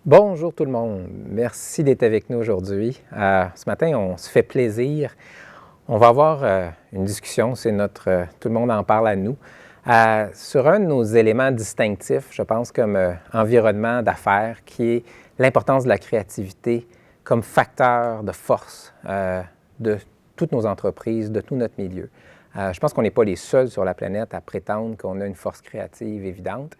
Bonjour tout le monde, merci d'être avec nous aujourd'hui. Ce matin, on se fait plaisir. On va avoir une discussion, c'est notre tout le monde en parle à nous, sur un de nos éléments distinctifs, je pense, comme environnement d'affaires, qui est l'importance de la créativité comme facteur de force de toutes nos entreprises, de tout notre milieu. Je pense qu'on n'est pas les seuls sur la planète à prétendre qu'on a une force créative évidente.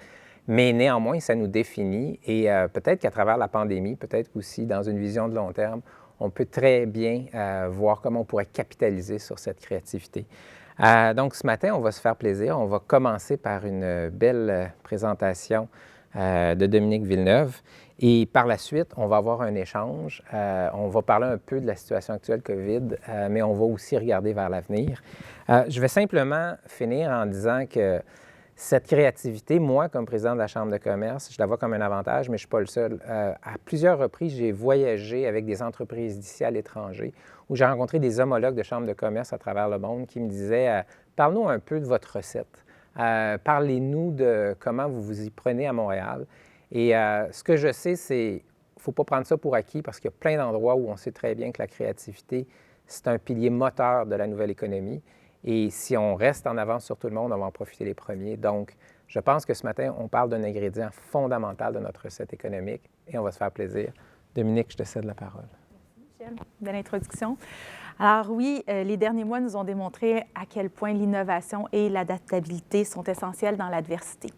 Mais néanmoins, ça nous définit et peut-être qu'à travers la pandémie, peut-être aussi dans une vision de long terme, on peut très bien voir comment on pourrait capitaliser sur cette créativité. Donc ce matin, on va se faire plaisir. On va commencer par une belle présentation de Dominique Villeneuve et par la suite, on va avoir un échange. On va parler un peu de la situation actuelle COVID, mais on va aussi regarder vers l'avenir. Je vais simplement finir en disant que cette créativité, moi, comme président de la Chambre de commerce, je la vois comme un avantage, mais je ne suis pas le seul. À plusieurs reprises, j'ai voyagé avec des entreprises d'ici à l'étranger où j'ai rencontré des homologues de Chambre de commerce à travers le monde qui me disaient parle-nous un peu de votre recette. Parlez-nous de comment vous vous y prenez à Montréal. Et ce que je sais, c'est qu'il ne faut pas prendre ça pour acquis parce qu'il y a plein d'endroits où on sait très bien que la créativité, c'est un pilier moteur de la nouvelle économie. Et si on reste en avance sur tout le monde, on va en profiter les premiers. Donc, je pense que ce matin, on parle d'un ingrédient fondamental de notre recette économique et on va se faire plaisir. Dominique, je te cède la parole. Merci, Michel. Belle introduction. Alors oui, les derniers mois nous ont démontré à quel point l'innovation et l'adaptabilité sont essentielles dans l'adversité.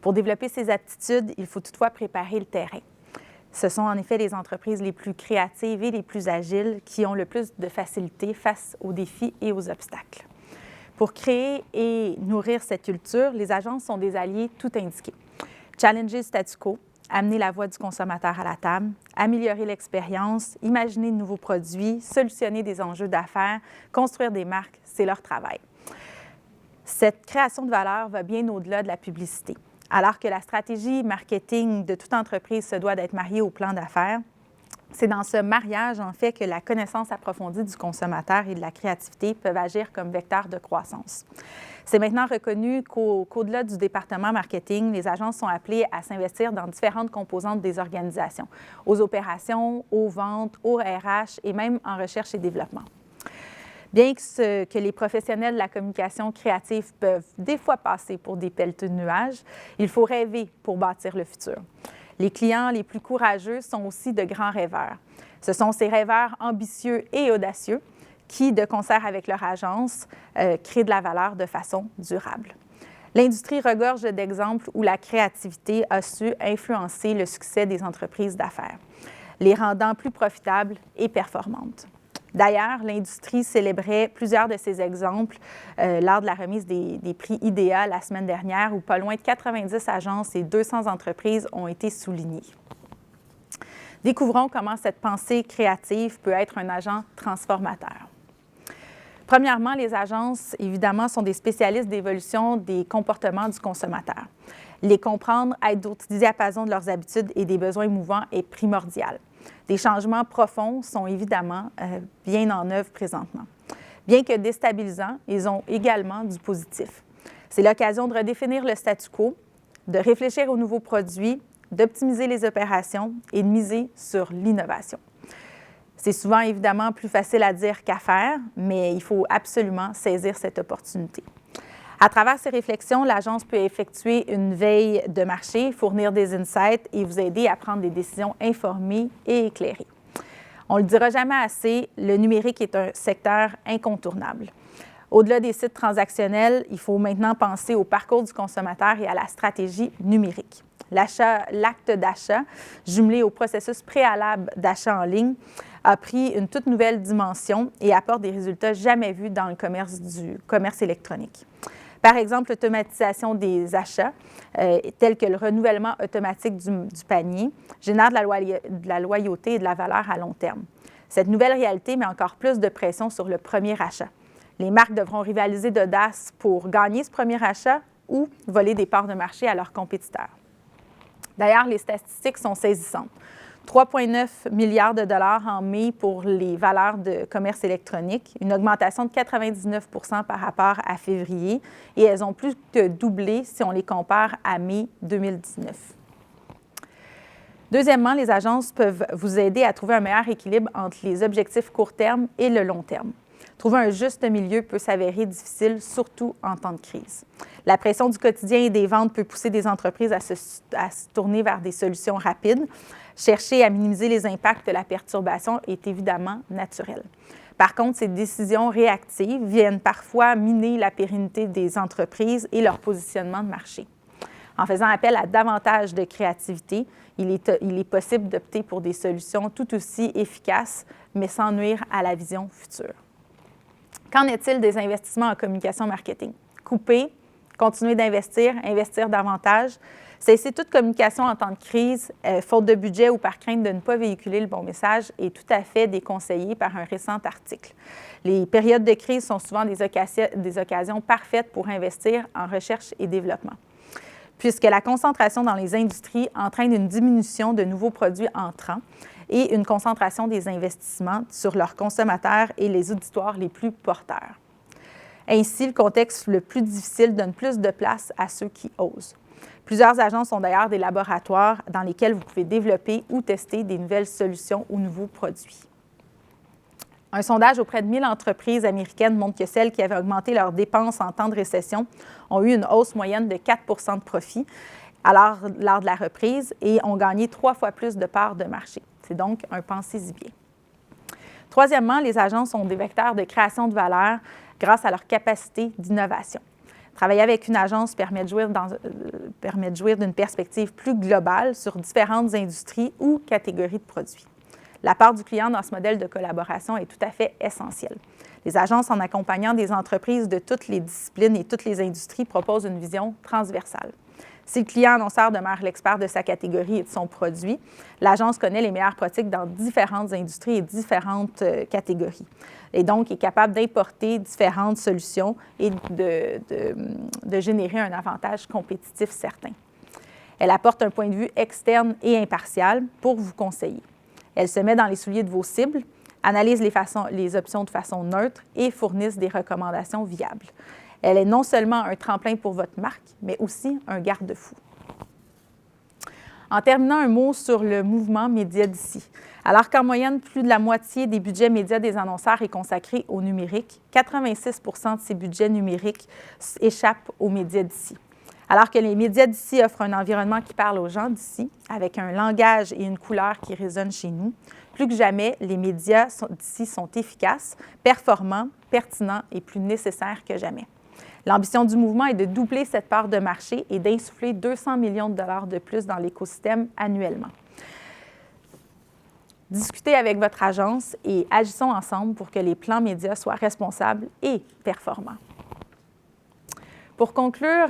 Pour développer ces aptitudes, il faut toutefois préparer le terrain. Ce sont en effet les entreprises les plus créatives et les plus agiles qui ont le plus de facilité face aux défis et aux obstacles. Pour créer et nourrir cette culture, les agences sont des alliés tout indiqués. Challenger le statu quo, amener la voix du consommateur à la table, améliorer l'expérience, imaginer de nouveaux produits, solutionner des enjeux d'affaires, construire des marques, c'est leur travail. Cette création de valeur va bien au-delà de la publicité. Alors que la stratégie marketing de toute entreprise se doit d'être mariée au plan d'affaires, c'est dans ce mariage, en fait, que la connaissance approfondie du consommateur et de la créativité peuvent agir comme vecteurs de croissance. C'est maintenant reconnu qu'au-delà du département marketing, les agences sont appelées à s'investir dans différentes composantes des organisations, aux opérations, aux ventes, au RH et même en recherche et développement. Bien que les professionnels de la communication créative peuvent des fois passer pour des pelleteux de nuages, il faut rêver pour bâtir le futur. Les clients les plus courageux sont aussi de grands rêveurs. Ce sont ces rêveurs ambitieux et audacieux qui, de concert avec leur agence, créent de la valeur de façon durable. L'industrie regorge d'exemples où la créativité a su influencer le succès des entreprises d'affaires, les rendant plus profitables et performantes. D'ailleurs, l'industrie célébrait plusieurs de ces exemples lors de la remise des prix IDEA la semaine dernière, où pas loin de 90 agences et 200 entreprises ont été soulignées. Découvrons comment cette pensée créative peut être un agent transformateur. Premièrement, les agences, évidemment, sont des spécialistes d'évolution des comportements du consommateur. Les comprendre, être au diapason de leurs habitudes et des besoins mouvants est primordial. Des changements profonds sont évidemment bien en œuvre présentement. Bien que déstabilisants, ils ont également du positif. C'est l'occasion de redéfinir le statu quo, de réfléchir aux nouveaux produits, d'optimiser les opérations et de miser sur l'innovation. C'est souvent évidemment plus facile à dire qu'à faire, mais il faut absolument saisir cette opportunité. À travers ces réflexions, l'agence peut effectuer une veille de marché, fournir des insights et vous aider à prendre des décisions informées et éclairées. On ne le dira jamais assez, le numérique est un secteur incontournable. Au-delà des sites transactionnels, il faut maintenant penser au parcours du consommateur et à la stratégie numérique. L'acte d'achat, jumelé au processus préalable d'achat en ligne, a pris une toute nouvelle dimension et apporte des résultats jamais vus dans le commerce électronique. Par exemple, l'automatisation des achats, tels que le renouvellement automatique du panier, génère de la loyauté et de la valeur à long terme. Cette nouvelle réalité met encore plus de pression sur le premier achat. Les marques devront rivaliser d'audace pour gagner ce premier achat ou voler des parts de marché à leurs compétiteurs. D'ailleurs, les statistiques sont saisissantes. 3,9 milliards de dollars en mai pour les valeurs de commerce électronique, une augmentation de 99 % par rapport à février, et elles ont plus que doublé si on les compare à mai 2019. Deuxièmement, les agences peuvent vous aider à trouver un meilleur équilibre entre les objectifs court terme et le long terme. Trouver un juste milieu peut s'avérer difficile, surtout en temps de crise. La pression du quotidien et des ventes peut pousser des entreprises à se tourner vers des solutions rapides. Chercher à minimiser les impacts de la perturbation est évidemment naturel. Par contre, ces décisions réactives viennent parfois miner la pérennité des entreprises et leur positionnement de marché. En faisant appel à davantage de créativité, il est possible d'opter pour des solutions tout aussi efficaces, mais sans nuire à la vision future. Qu'en est-il des investissements en communication marketing? Couper, continuer d'investir, investir davantage, cesser toute communication en temps de crise, faute de budget ou par crainte de ne pas véhiculer le bon message est tout à fait déconseillé par un récent article. Les périodes de crise sont souvent des occasions parfaites pour investir en recherche et développement, puisque la concentration dans les industries entraîne une diminution de nouveaux produits entrants et une concentration des investissements sur leurs consommateurs et les auditoires les plus porteurs. Ainsi, le contexte le plus difficile donne plus de place à ceux qui osent. Plusieurs agences sont d'ailleurs des laboratoires dans lesquels vous pouvez développer ou tester des nouvelles solutions ou nouveaux produits. Un sondage auprès de 1000 entreprises américaines montre que celles qui avaient augmenté leurs dépenses en temps de récession ont eu une hausse moyenne de 4 % de profit lors de la reprise et ont gagné 3 fois plus de parts de marché. C'est donc un pensez-y bien. Troisièmement, les agences sont des vecteurs de création de valeur grâce à leur capacité d'innovation. Travailler avec une agence permet de jouir d'une perspective plus globale sur différentes industries ou catégories de produits. La part du client dans ce modèle de collaboration est tout à fait essentielle. Les agences, en accompagnant des entreprises de toutes les disciplines et toutes les industries, proposent une vision transversale. Si le client annonceur demeure l'expert de sa catégorie et de son produit, l'agence connaît les meilleures pratiques dans différentes industries et différentes catégories, et donc est capable d'importer différentes solutions et de générer un avantage compétitif certain. Elle apporte un point de vue externe et impartial pour vous conseiller. Elle se met dans les souliers de vos cibles, analyse les options de façon neutre et fournit des recommandations viables. Elle est non seulement un tremplin pour votre marque, mais aussi un garde-fou. En terminant, un mot sur le mouvement média d'ici. Alors qu'en moyenne, plus de la moitié des budgets médias des annonceurs est consacré au numérique, 86 % de ces budgets numériques échappent aux médias d'ici. Alors que les médias d'ici offrent un environnement qui parle aux gens d'ici, avec un langage et une couleur qui résonnent chez nous, plus que jamais, les médias d'ici sont efficaces, performants, pertinents et plus nécessaires que jamais. L'ambition du mouvement est de doubler cette part de marché et d'insuffler 200 millions de dollars de plus dans l'écosystème annuellement. Discutez avec votre agence et agissons ensemble pour que les plans médias soient responsables et performants. Pour conclure,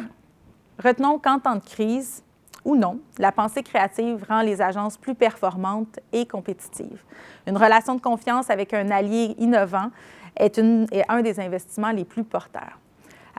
retenons qu'en temps de crise ou non, la pensée créative rend les agences plus performantes et compétitives. Une relation de confiance avec un allié innovant est un des investissements les plus porteurs.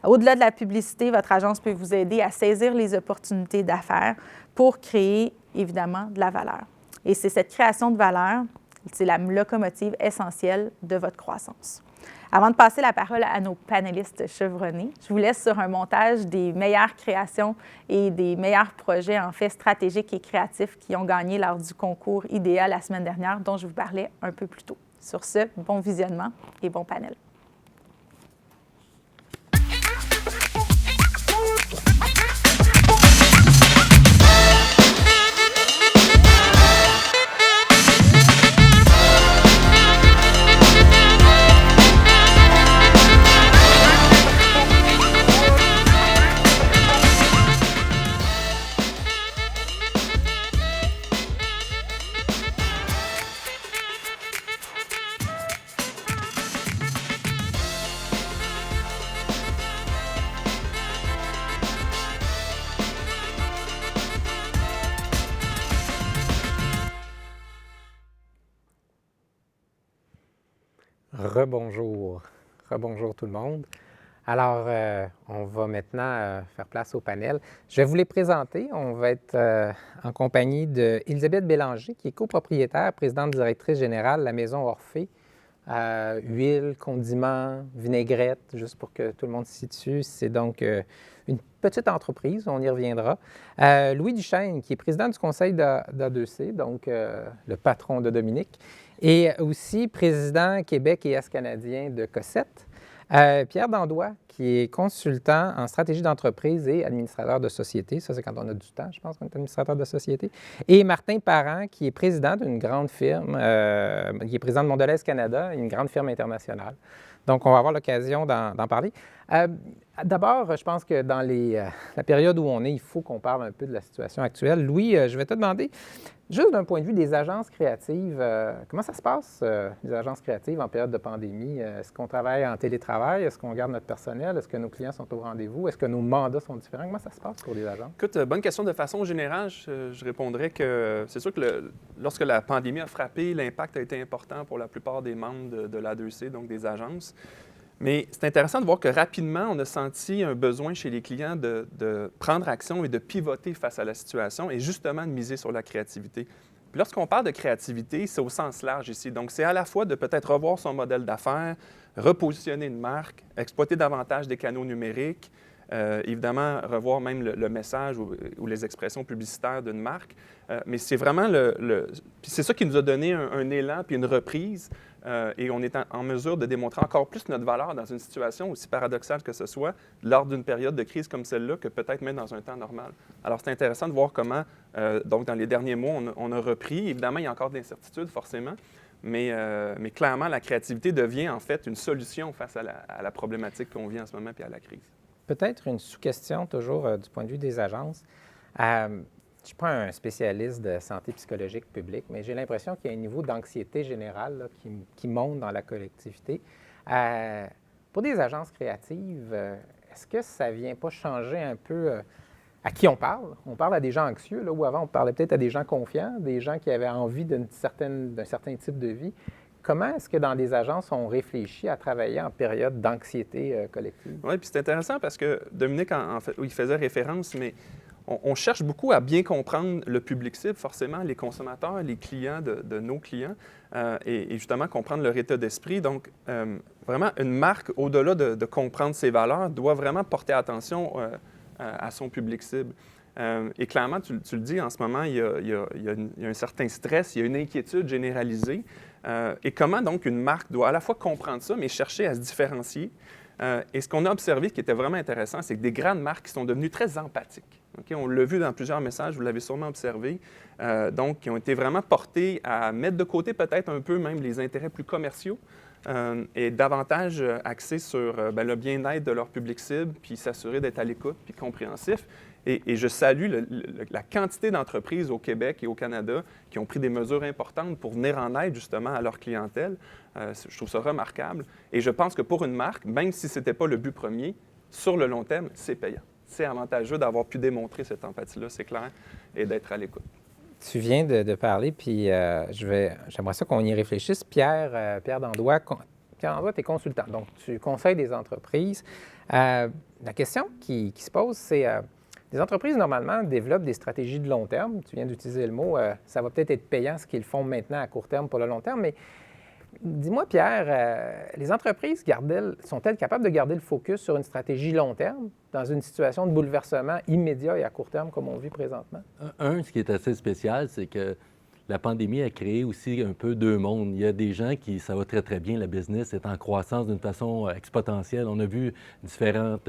Au-delà de la publicité, votre agence peut vous aider à saisir les opportunités d'affaires pour créer, évidemment, de la valeur. Et c'est cette création de valeur, c'est la locomotive essentielle de votre croissance. Avant de passer la parole à nos panélistes chevronnés, je vous laisse sur un montage des meilleures créations et des meilleurs projets, en fait, stratégiques et créatifs qui ont gagné lors du concours IDEA la semaine dernière, dont je vous parlais un peu plus tôt. Sur ce, bon visionnement et bon panel. Rebonjour. Rebonjour tout le monde. Alors, on va maintenant faire place au panel. Je vais vous les présenter. On va être en compagnie d'Élisabeth Bélanger, qui est copropriétaire, présidente directrice générale de la Maison Orphée, huile, condiments, vinaigrette, juste pour que tout le monde se situe. C'est donc une petite entreprise, on y reviendra. Louis Duchesne, qui est président du conseil d'A2C, donc le patron de Dominique, et aussi président Québec et Est canadien de Cossette. Pierre Dandois, qui est consultant en stratégie d'entreprise et administrateur de société. Ça, c'est quand on a du temps, je pense, qu'on est administrateur de société. Et Martin Parent, qui est président d'une grande firme, qui est président de Mondelez Canada, une grande firme internationale. Donc, on va avoir l'occasion d'en parler. D'abord, je pense que dans la période où on est, il faut qu'on parle un peu de la situation actuelle. Louis, je vais te demander, juste d'un point de vue des agences créatives, comment ça se passe, les agences créatives en période de pandémie? Est-ce qu'on travaille en télétravail? Est-ce qu'on garde notre personnel? Est-ce que nos clients sont au rendez-vous? Est-ce que nos mandats sont différents? Comment ça se passe pour les agences? Écoute, bonne question. De façon générale, je répondrais que c'est sûr que lorsque la pandémie a frappé, l'impact a été important pour la plupart des membres de l'A2C, donc des agences. Mais c'est intéressant de voir que rapidement, on a senti un besoin chez les clients de prendre action et de pivoter face à la situation et justement de miser sur la créativité. Puis lorsqu'on parle de créativité, c'est au sens large ici. Donc, c'est à la fois de peut-être revoir son modèle d'affaires, repositionner une marque, exploiter davantage des canaux numériques, évidemment, revoir même le message ou les expressions publicitaires d'une marque. Mais c'est vraiment Puis c'est ça qui nous a donné un élan puis une reprise. Et on est en mesure de démontrer encore plus notre valeur dans une situation aussi paradoxale que ce soit, lors d'une période de crise comme celle-là, que peut-être même dans un temps normal. Alors, c'est intéressant de voir comment, donc dans les derniers mois, on a repris. Évidemment, il y a encore de l'incertitude, forcément, mais clairement, la créativité devient en fait une solution face à la problématique qu'on vit en ce moment puis à la crise. Peut-être une sous-question, toujours du point de vue des agences. Je ne suis pas un spécialiste de santé psychologique publique, mais j'ai l'impression qu'il y a un niveau d'anxiété générale là, qui monte dans la collectivité. Pour des agences créatives, est-ce que ça ne vient pas changer un peu à qui on parle? On parle à des gens anxieux, là, où avant on parlait peut-être à des gens confiants, des gens qui avaient envie d'un certain type de vie. Comment est-ce que dans les agences, on réfléchit à travailler en période d'anxiété collective? Oui, puis c'est intéressant parce que Dominique, en fait, il faisait référence, mais on cherche beaucoup à bien comprendre le public cible, forcément, les consommateurs, les clients de nos clients, et justement comprendre leur état d'esprit. Donc, vraiment, une marque, au-delà de comprendre ses valeurs, doit vraiment porter attention à son public cible. Et clairement, tu le dis, en ce moment, il y a un certain stress, il y a une inquiétude généralisée. Et comment donc une marque doit à la fois comprendre ça, mais chercher à se différencier. Et ce qu'on a observé, qui était vraiment intéressant, c'est que des grandes marques qui sont devenues très empathiques. Okay? On l'a vu dans plusieurs messages, vous l'avez sûrement observé, donc qui ont été vraiment portés à mettre de côté peut-être un peu même les intérêts plus commerciaux et davantage axés sur le bien-être de leur public cible, puis s'assurer d'être à l'écoute, puis compréhensif. Et je salue la quantité d'entreprises au Québec et au Canada qui ont pris des mesures importantes pour venir en aide justement à leur clientèle. Je trouve ça remarquable. Et je pense que pour une marque, même si ce n'était pas le but premier, sur le long terme, c'est payant. C'est avantageux d'avoir pu démontrer cette empathie-là, c'est clair, et d'être à l'écoute. Tu viens de parler, puis j'aimerais ça qu'on y réfléchisse. Pierre Dandois, tu es consultant, donc tu conseilles des entreprises. La question qui se pose, c'est... les entreprises, normalement, développent des stratégies de long terme. Tu viens d'utiliser le mot, ça va peut-être être payant ce qu'ils font maintenant à court terme pour le long terme, mais dis-moi, Pierre, les entreprises sont-elles capables de garder le focus sur une stratégie long terme dans une situation de bouleversement immédiat et à court terme comme on vit présentement? Ce qui est assez spécial, c'est que la pandémie a créé aussi un peu deux mondes. Il y a des gens qui, ça va très, très bien, la business est en croissance d'une façon exponentielle. On a vu différentes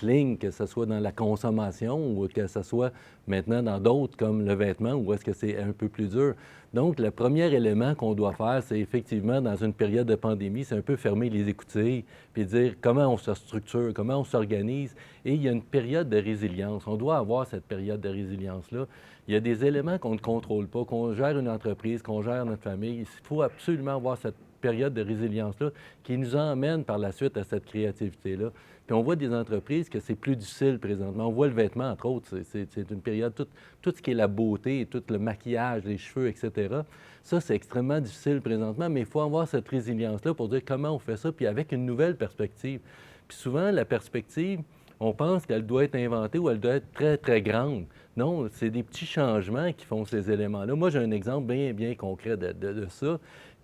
lignes, que ce soit dans la consommation ou que ce soit maintenant dans d'autres comme le vêtement, où est-ce que c'est un peu plus dur. Donc, le premier élément qu'on doit faire, c'est effectivement, dans une période de pandémie, c'est un peu fermer les écoutilles puis dire comment on se structure, comment on s'organise. Et il y a une période de résilience. On doit avoir cette période de résilience-là. Il y a des éléments qu'on ne contrôle pas, qu'on gère une entreprise, qu'on gère notre famille. Il faut absolument avoir cette période de résilience-là qui nous emmène par la suite à cette créativité-là. Puis on voit des entreprises que c'est plus difficile présentement. On voit le vêtement, entre autres, c'est une période, tout ce qui est la beauté, tout le maquillage, les cheveux, etc. Ça, c'est extrêmement difficile présentement, mais il faut avoir cette résilience-là pour dire comment on fait ça, puis avec une nouvelle perspective. Puis souvent, la perspective, on pense qu'elle doit être inventée ou elle doit être très, très grande. Non, c'est des petits changements qui font ces éléments-là. Moi, j'ai un exemple bien, bien concret de ça.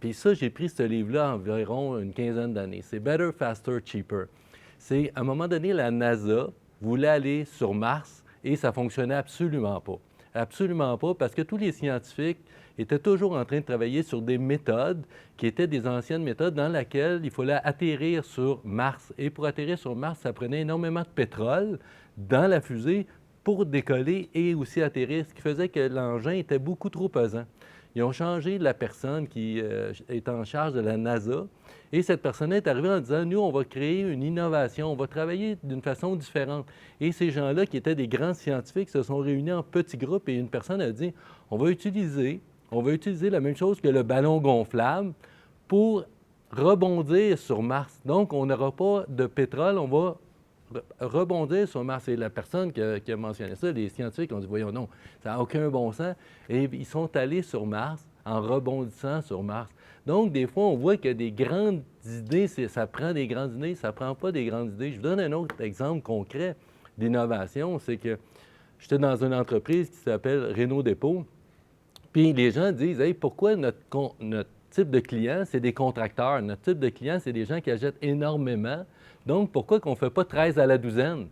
Puis ça, j'ai pris ce livre-là environ une quinzaine d'années. C'est Better, Faster, Cheaper. C'est, à un moment donné, la NASA voulait aller sur Mars et ça ne fonctionnait absolument pas. Absolument pas, parce que tous les scientifiques étaient toujours en train de travailler sur des méthodes qui étaient des anciennes méthodes dans lesquelles il fallait atterrir sur Mars. Et pour atterrir sur Mars, ça prenait énormément de pétrole dans la fusée pour décoller et aussi atterrir, ce qui faisait que l'engin était beaucoup trop pesant. Ils ont changé la personne qui est en charge de la NASA et cette personne est arrivée en disant « Nous, on va créer une innovation, on va travailler d'une façon différente. » Et ces gens-là, qui étaient des grands scientifiques, se sont réunis en petits groupes et une personne a dit « On va utiliser la même chose que le ballon gonflable pour rebondir sur Mars. Donc, on n'aura pas de pétrole, on va rebondir sur Mars. » Et la personne qui a mentionné ça, les scientifiques ont dit « Voyons, non, ça n'a aucun bon sens. » Et ils sont allés sur Mars en rebondissant sur Mars. Donc, des fois, on voit que des grandes idées, ça prend des grandes idées, ça ne prend pas des grandes idées. Je vous donne un autre exemple concret d'innovation, c'est que j'étais dans une entreprise qui s'appelle Renault Dépôt, puis les gens disent « Hey, pourquoi notre type de client, c'est des contracteurs. Notre type de client, c'est des gens qui achètent énormément. Donc, pourquoi qu'on ne fait pas 13 à la douzaine? »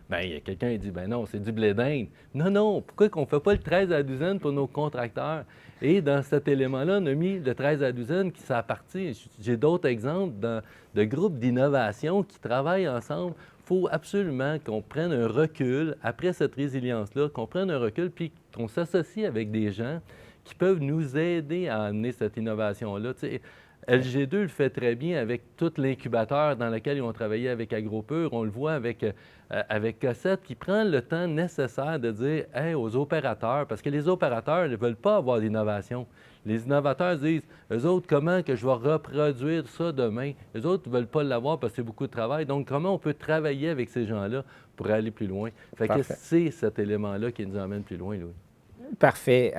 Bien, il y a quelqu'un qui dit « Ben non, c'est du blé d'Inde. » Non, pourquoi qu'on ne fait pas le 13 à la douzaine pour nos contracteurs? Et dans cet élément-là, on a mis le 13 à la douzaine qui s'appartient. J'ai d'autres exemples de groupes d'innovation qui travaillent ensemble. Il faut absolument qu'on prenne un recul après cette résilience-là, qu'on prenne un recul puis qu'on s'associe avec des gens qui peuvent nous aider à amener cette innovation-là. Tu sais, LG2 le fait très bien avec tout l'incubateur dans lequel ils ont travaillé avec AgroPure. On le voit avec Cossette qui prend le temps nécessaire de dire hey, aux opérateurs, parce que les opérateurs ne veulent pas avoir d'innovation. Les innovateurs disent, eux autres, comment que je vais reproduire ça demain? Eux autres ne veulent pas l'avoir parce que c'est beaucoup de travail. Donc, comment on peut travailler avec ces gens-là pour aller plus loin? Fait que c'est cet élément-là qui nous emmène plus loin, Louis. Parfait.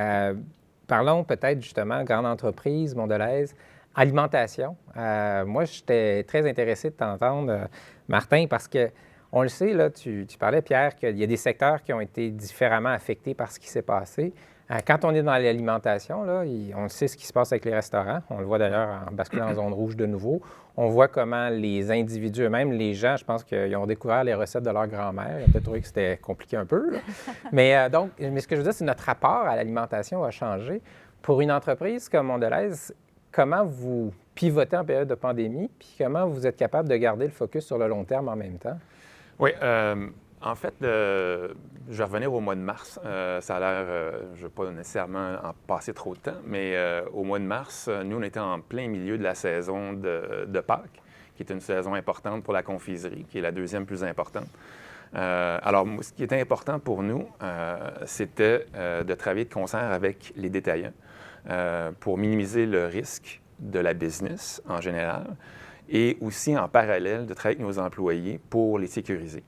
Parlons peut-être justement, grande entreprise, Mondelez, alimentation. Moi, j'étais très intéressé de t'entendre, Martin, parce que on le sait, là, tu parlais, Pierre, qu'il y a des secteurs qui ont été différemment affectés par ce qui s'est passé. Quand on est dans l'alimentation, là, on sait ce qui se passe avec les restaurants. On le voit d'ailleurs en basculant en zone rouge de nouveau. On voit comment les individus eux-mêmes, les gens, je pense qu'ils ont découvert les recettes de leur grand-mère. Ils ont peut-être trouvé que c'était compliqué un peu. Là. Mais ce que je veux dire, c'est que notre rapport à l'alimentation a changé. Pour une entreprise comme Mondelez, comment vous pivotez en période de pandémie, puis comment vous êtes capable de garder le focus sur le long terme en même temps? Oui, en fait, je vais revenir au mois de mars. Ça a l'air, je ne veux pas nécessairement en passer trop de temps, mais au mois de mars, nous, on était en plein milieu de la saison de Pâques, qui est une saison importante pour la confiserie, qui est la deuxième plus importante. Alors, ce qui était important pour nous, c'était de travailler de concert avec les détaillants pour minimiser le risque de la business en général et aussi en parallèle de travailler avec nos employés pour les sécuriser.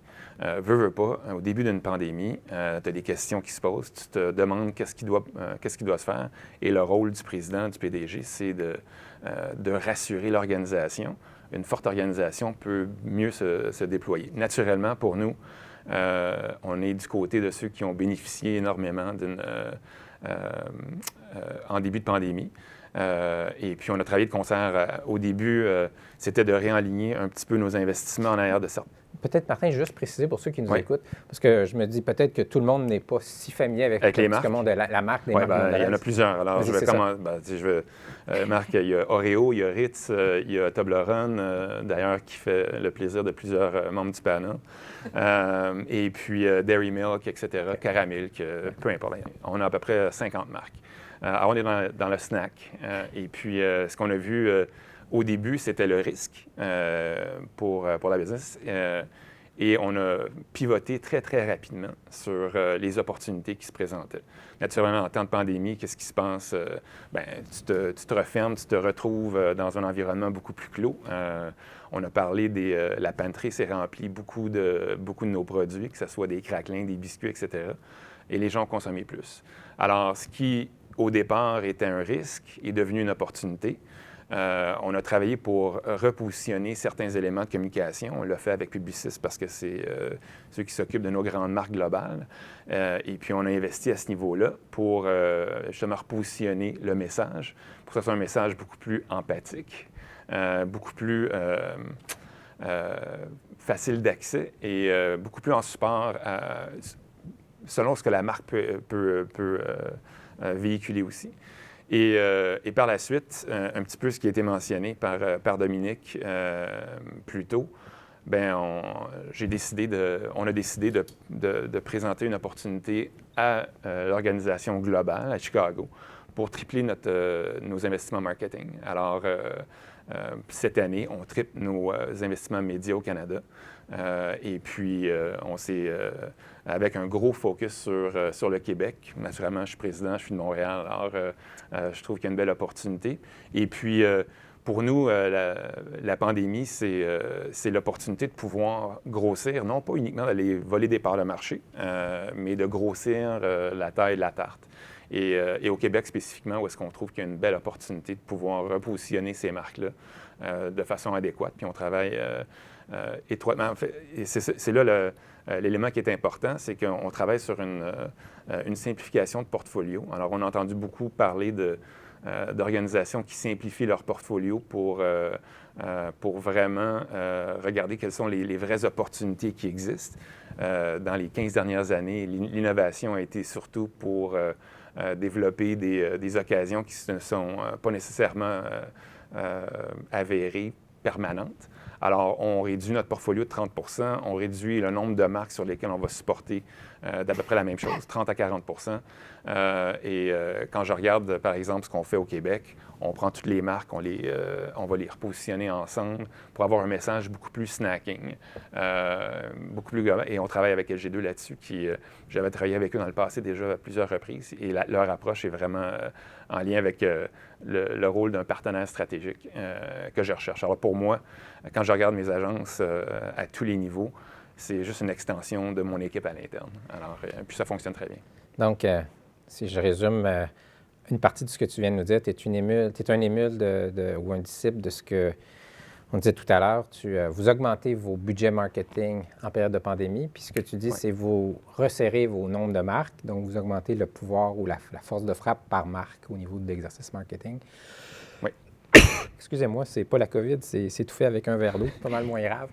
Veux pas, au début d'une pandémie, tu as des questions qui se posent, tu te demandes qu'est-ce qui doit se faire et le rôle du président, du PDG, c'est de rassurer l'organisation. Une forte organisation peut mieux se déployer. Naturellement, pour nous, on est du côté de ceux qui ont bénéficié énormément en début de pandémie. Et puis, on a travaillé de concert. Au début, c'était de réaligner un petit peu nos investissements en arrière de ça. Peut-être, Martin, juste préciser pour ceux qui nous écoutent, parce que je me dis peut-être que tout le monde n'est pas si familier avec les marques. La marque des marques. Il y en a plusieurs. Alors, Marc, il y a Oreo, il y a Ritz, il y a Toblerone, d'ailleurs, qui fait le plaisir de plusieurs membres du panel. Et puis Dairy Milk, etc., Caramilk, peu importe. On a à peu près 50 marques. On est dans le snack. Et puis, ce qu'on a vu au début, c'était le risque pour la business. Et on a pivoté très, très rapidement sur les opportunités qui se présentaient. Naturellement, en temps de pandémie, qu'est-ce qui se passe? Tu te refermes, tu te retrouves dans un environnement beaucoup plus clos. On a parlé la pantry s'est remplie beaucoup de nos produits, que ce soit des craquelins, des biscuits, etc. Et les gens ont consommé plus. Alors, ce qui, au départ, était un risque, est devenu une opportunité. On a travaillé pour repositionner certains éléments de communication. On l'a fait avec Publicis parce que c'est ceux qui s'occupent de nos grandes marques globales. Et puis, on a investi à ce niveau-là pour justement repositionner le message, pour que ce soit un message beaucoup plus empathique, beaucoup plus facile d'accès et beaucoup plus en support selon ce que la marque peut véhiculer aussi. Et par la suite, un petit peu ce qui a été mentionné par Dominique plus tôt, bien, on a décidé de présenter une opportunité à l'organisation globale à Chicago pour tripler nos investissements marketing. Alors, cette année, on triple nos investissements médias au Canada. Et puis, on s'est, avec un gros focus sur le Québec. Naturellement, je suis président, je suis de Montréal, alors je trouve qu'il y a une belle opportunité. Et puis, pour nous, la pandémie, c'est l'opportunité de pouvoir grossir, non pas uniquement d'aller voler des parts de marché, mais de grossir la taille de la tarte. Et au Québec spécifiquement, où est-ce qu'on trouve qu'il y a une belle opportunité de pouvoir repositionner ces marques-là de façon adéquate. Puis on travaille étroitement. En fait, et c'est là l'élément qui est important, c'est qu'on travaille sur une simplification de portfolio. Alors, on a entendu beaucoup parler d'organisations qui simplifient leur portfolio pour vraiment regarder quelles sont les vraies opportunités qui existent. Dans les 15 dernières années, l'innovation a été surtout pour développer des occasions qui ne sont pas nécessairement avérées, permanentes. Alors, on réduit notre portfolio de 30 %, on réduit le nombre de marques sur lesquelles on va supporter d'à peu près la même chose, 30 à 40 %. Quand je regarde, par exemple, ce qu'on fait au Québec, on prend toutes les marques, on va les repositionner ensemble pour avoir un message beaucoup plus snacking, beaucoup plus global. Et on travaille avec LG2 là-dessus, j'avais travaillé avec eux dans le passé déjà à plusieurs reprises. Et leur approche est vraiment en lien avec le rôle d'un partenaire stratégique que je recherche. Alors pour moi, quand je regarde mes agences à tous les niveaux, c'est juste une extension de mon équipe à l'interne. Alors, puis ça fonctionne très bien. Donc, si je résume une partie de ce que tu viens de nous dire, tu es un émule ou un disciple de ce qu'on disait tout à l'heure. Vous augmentez vos budgets marketing en période de pandémie, puis ce que tu dis, c'est vous resserrez vos nombres de marques, donc vous augmentez le pouvoir ou la force de frappe par marque au niveau de l'exercice marketing. Oui. Excusez-moi, c'est pas la COVID, c'est tout fait avec un verre d'eau, pas mal moins grave.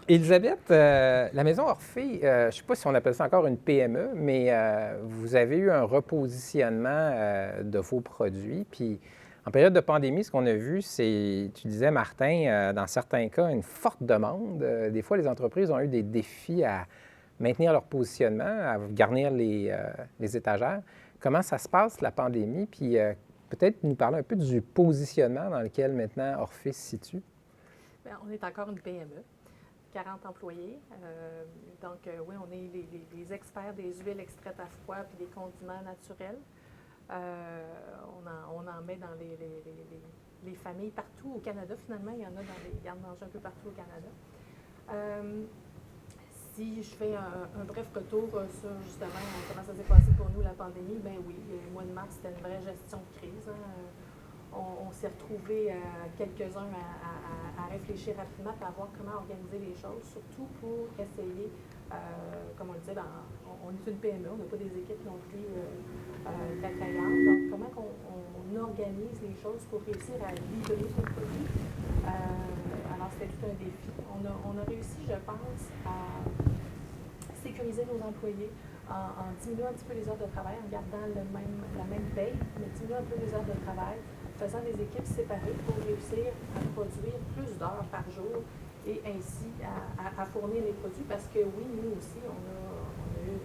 Élisabeth, la Maison Orphée, je ne sais pas si on appelle ça encore une PME, mais vous avez eu un repositionnement de vos produits. Puis en période de pandémie, ce qu'on a vu, c'est, tu disais, Martin, dans certains cas, une forte demande. Des fois, les entreprises ont eu des défis à maintenir leur positionnement, à garnir les étagères. Comment ça se passe, la pandémie? Puis peut-être nous parler un peu du positionnement dans lequel maintenant Orphée se situe. Bien, on est encore une PME, 40 employés. Donc, oui, on est les experts des huiles extraites à froid et des condiments naturels. On en met dans les familles partout au Canada. Finalement, il y en a dans les garde-manger un peu partout au Canada. Si je fais un bref retour sur justement comment ça s'est passé pour nous la pandémie, bien oui, le mois de mars, c'était une vraie gestion de crise. On s'est retrouvés quelques-uns à réfléchir rapidement pour voir comment organiser les choses, surtout pour essayer, comme on le disait, on est une PME, on n'a pas des équipes non plus d'accueillantes. Donc, comment on organise les choses pour réussir à livrer ce produit? Alors, c'était tout un défi. On a réussi, je pense, à sécuriser nos employés en diminuant un petit peu les heures de travail, en gardant la même paye, mais diminuant un peu les heures de travail, faisant des équipes séparées pour réussir à produire plus d'heures par jour et ainsi à fournir les produits. Parce que oui, nous aussi, on a eu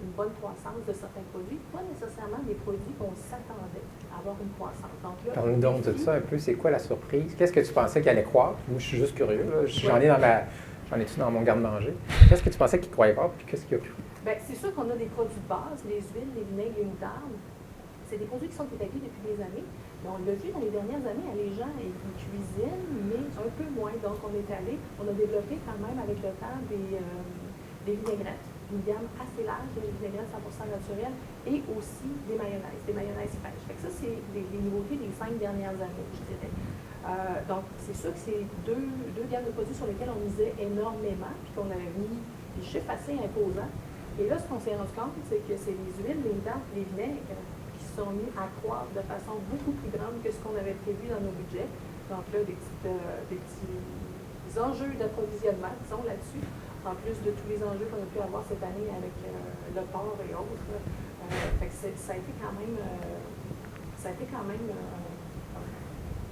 une bonne croissance de certains produits, pas nécessairement des produits qu'on s'attendait à avoir une croissance. Parle-nous donc de ça un peu. C'est quoi la surprise? Qu'est-ce que tu pensais qu'elle allait croître? Moi, je suis juste curieux. J'en ai-tu dans mon garde-manger? Qu'est-ce que tu pensais qu'il croyait croître, puis qu'est-ce qu'il a cru? Bien, c'est sûr qu'on a des produits de base, les huiles, les vinaigres, les moutardes. C'est des produits qui sont établis depuis des années. Mais on l'a vu dans les dernières années, les gens, ils cuisinent, mais un peu moins. Donc, on a développé quand même avec le temps des vinaigrettes. d'une gamme assez large de vinaigrettes 100% naturelles et aussi des mayonnaises fraîches. Fait que ça, c'est les nouveautés des 5 dernières années, je dirais. Donc, c'est sûr que c'est deux gammes de produits sur lesquels on misait énormément, puis qu'on avait mis des chiffres assez imposants. Et là, ce qu'on s'est rendu compte, c'est que c'est les huiles, les moutardes, les vinaigres qui sont mis à croître de façon beaucoup plus grande que ce qu'on avait prévu dans nos budgets. Donc là, des petits enjeux d'approvisionnement, disons, là-dessus, en plus de tous les enjeux qu'on a pu avoir cette année avec le port et autres. Fait que ça a été quand même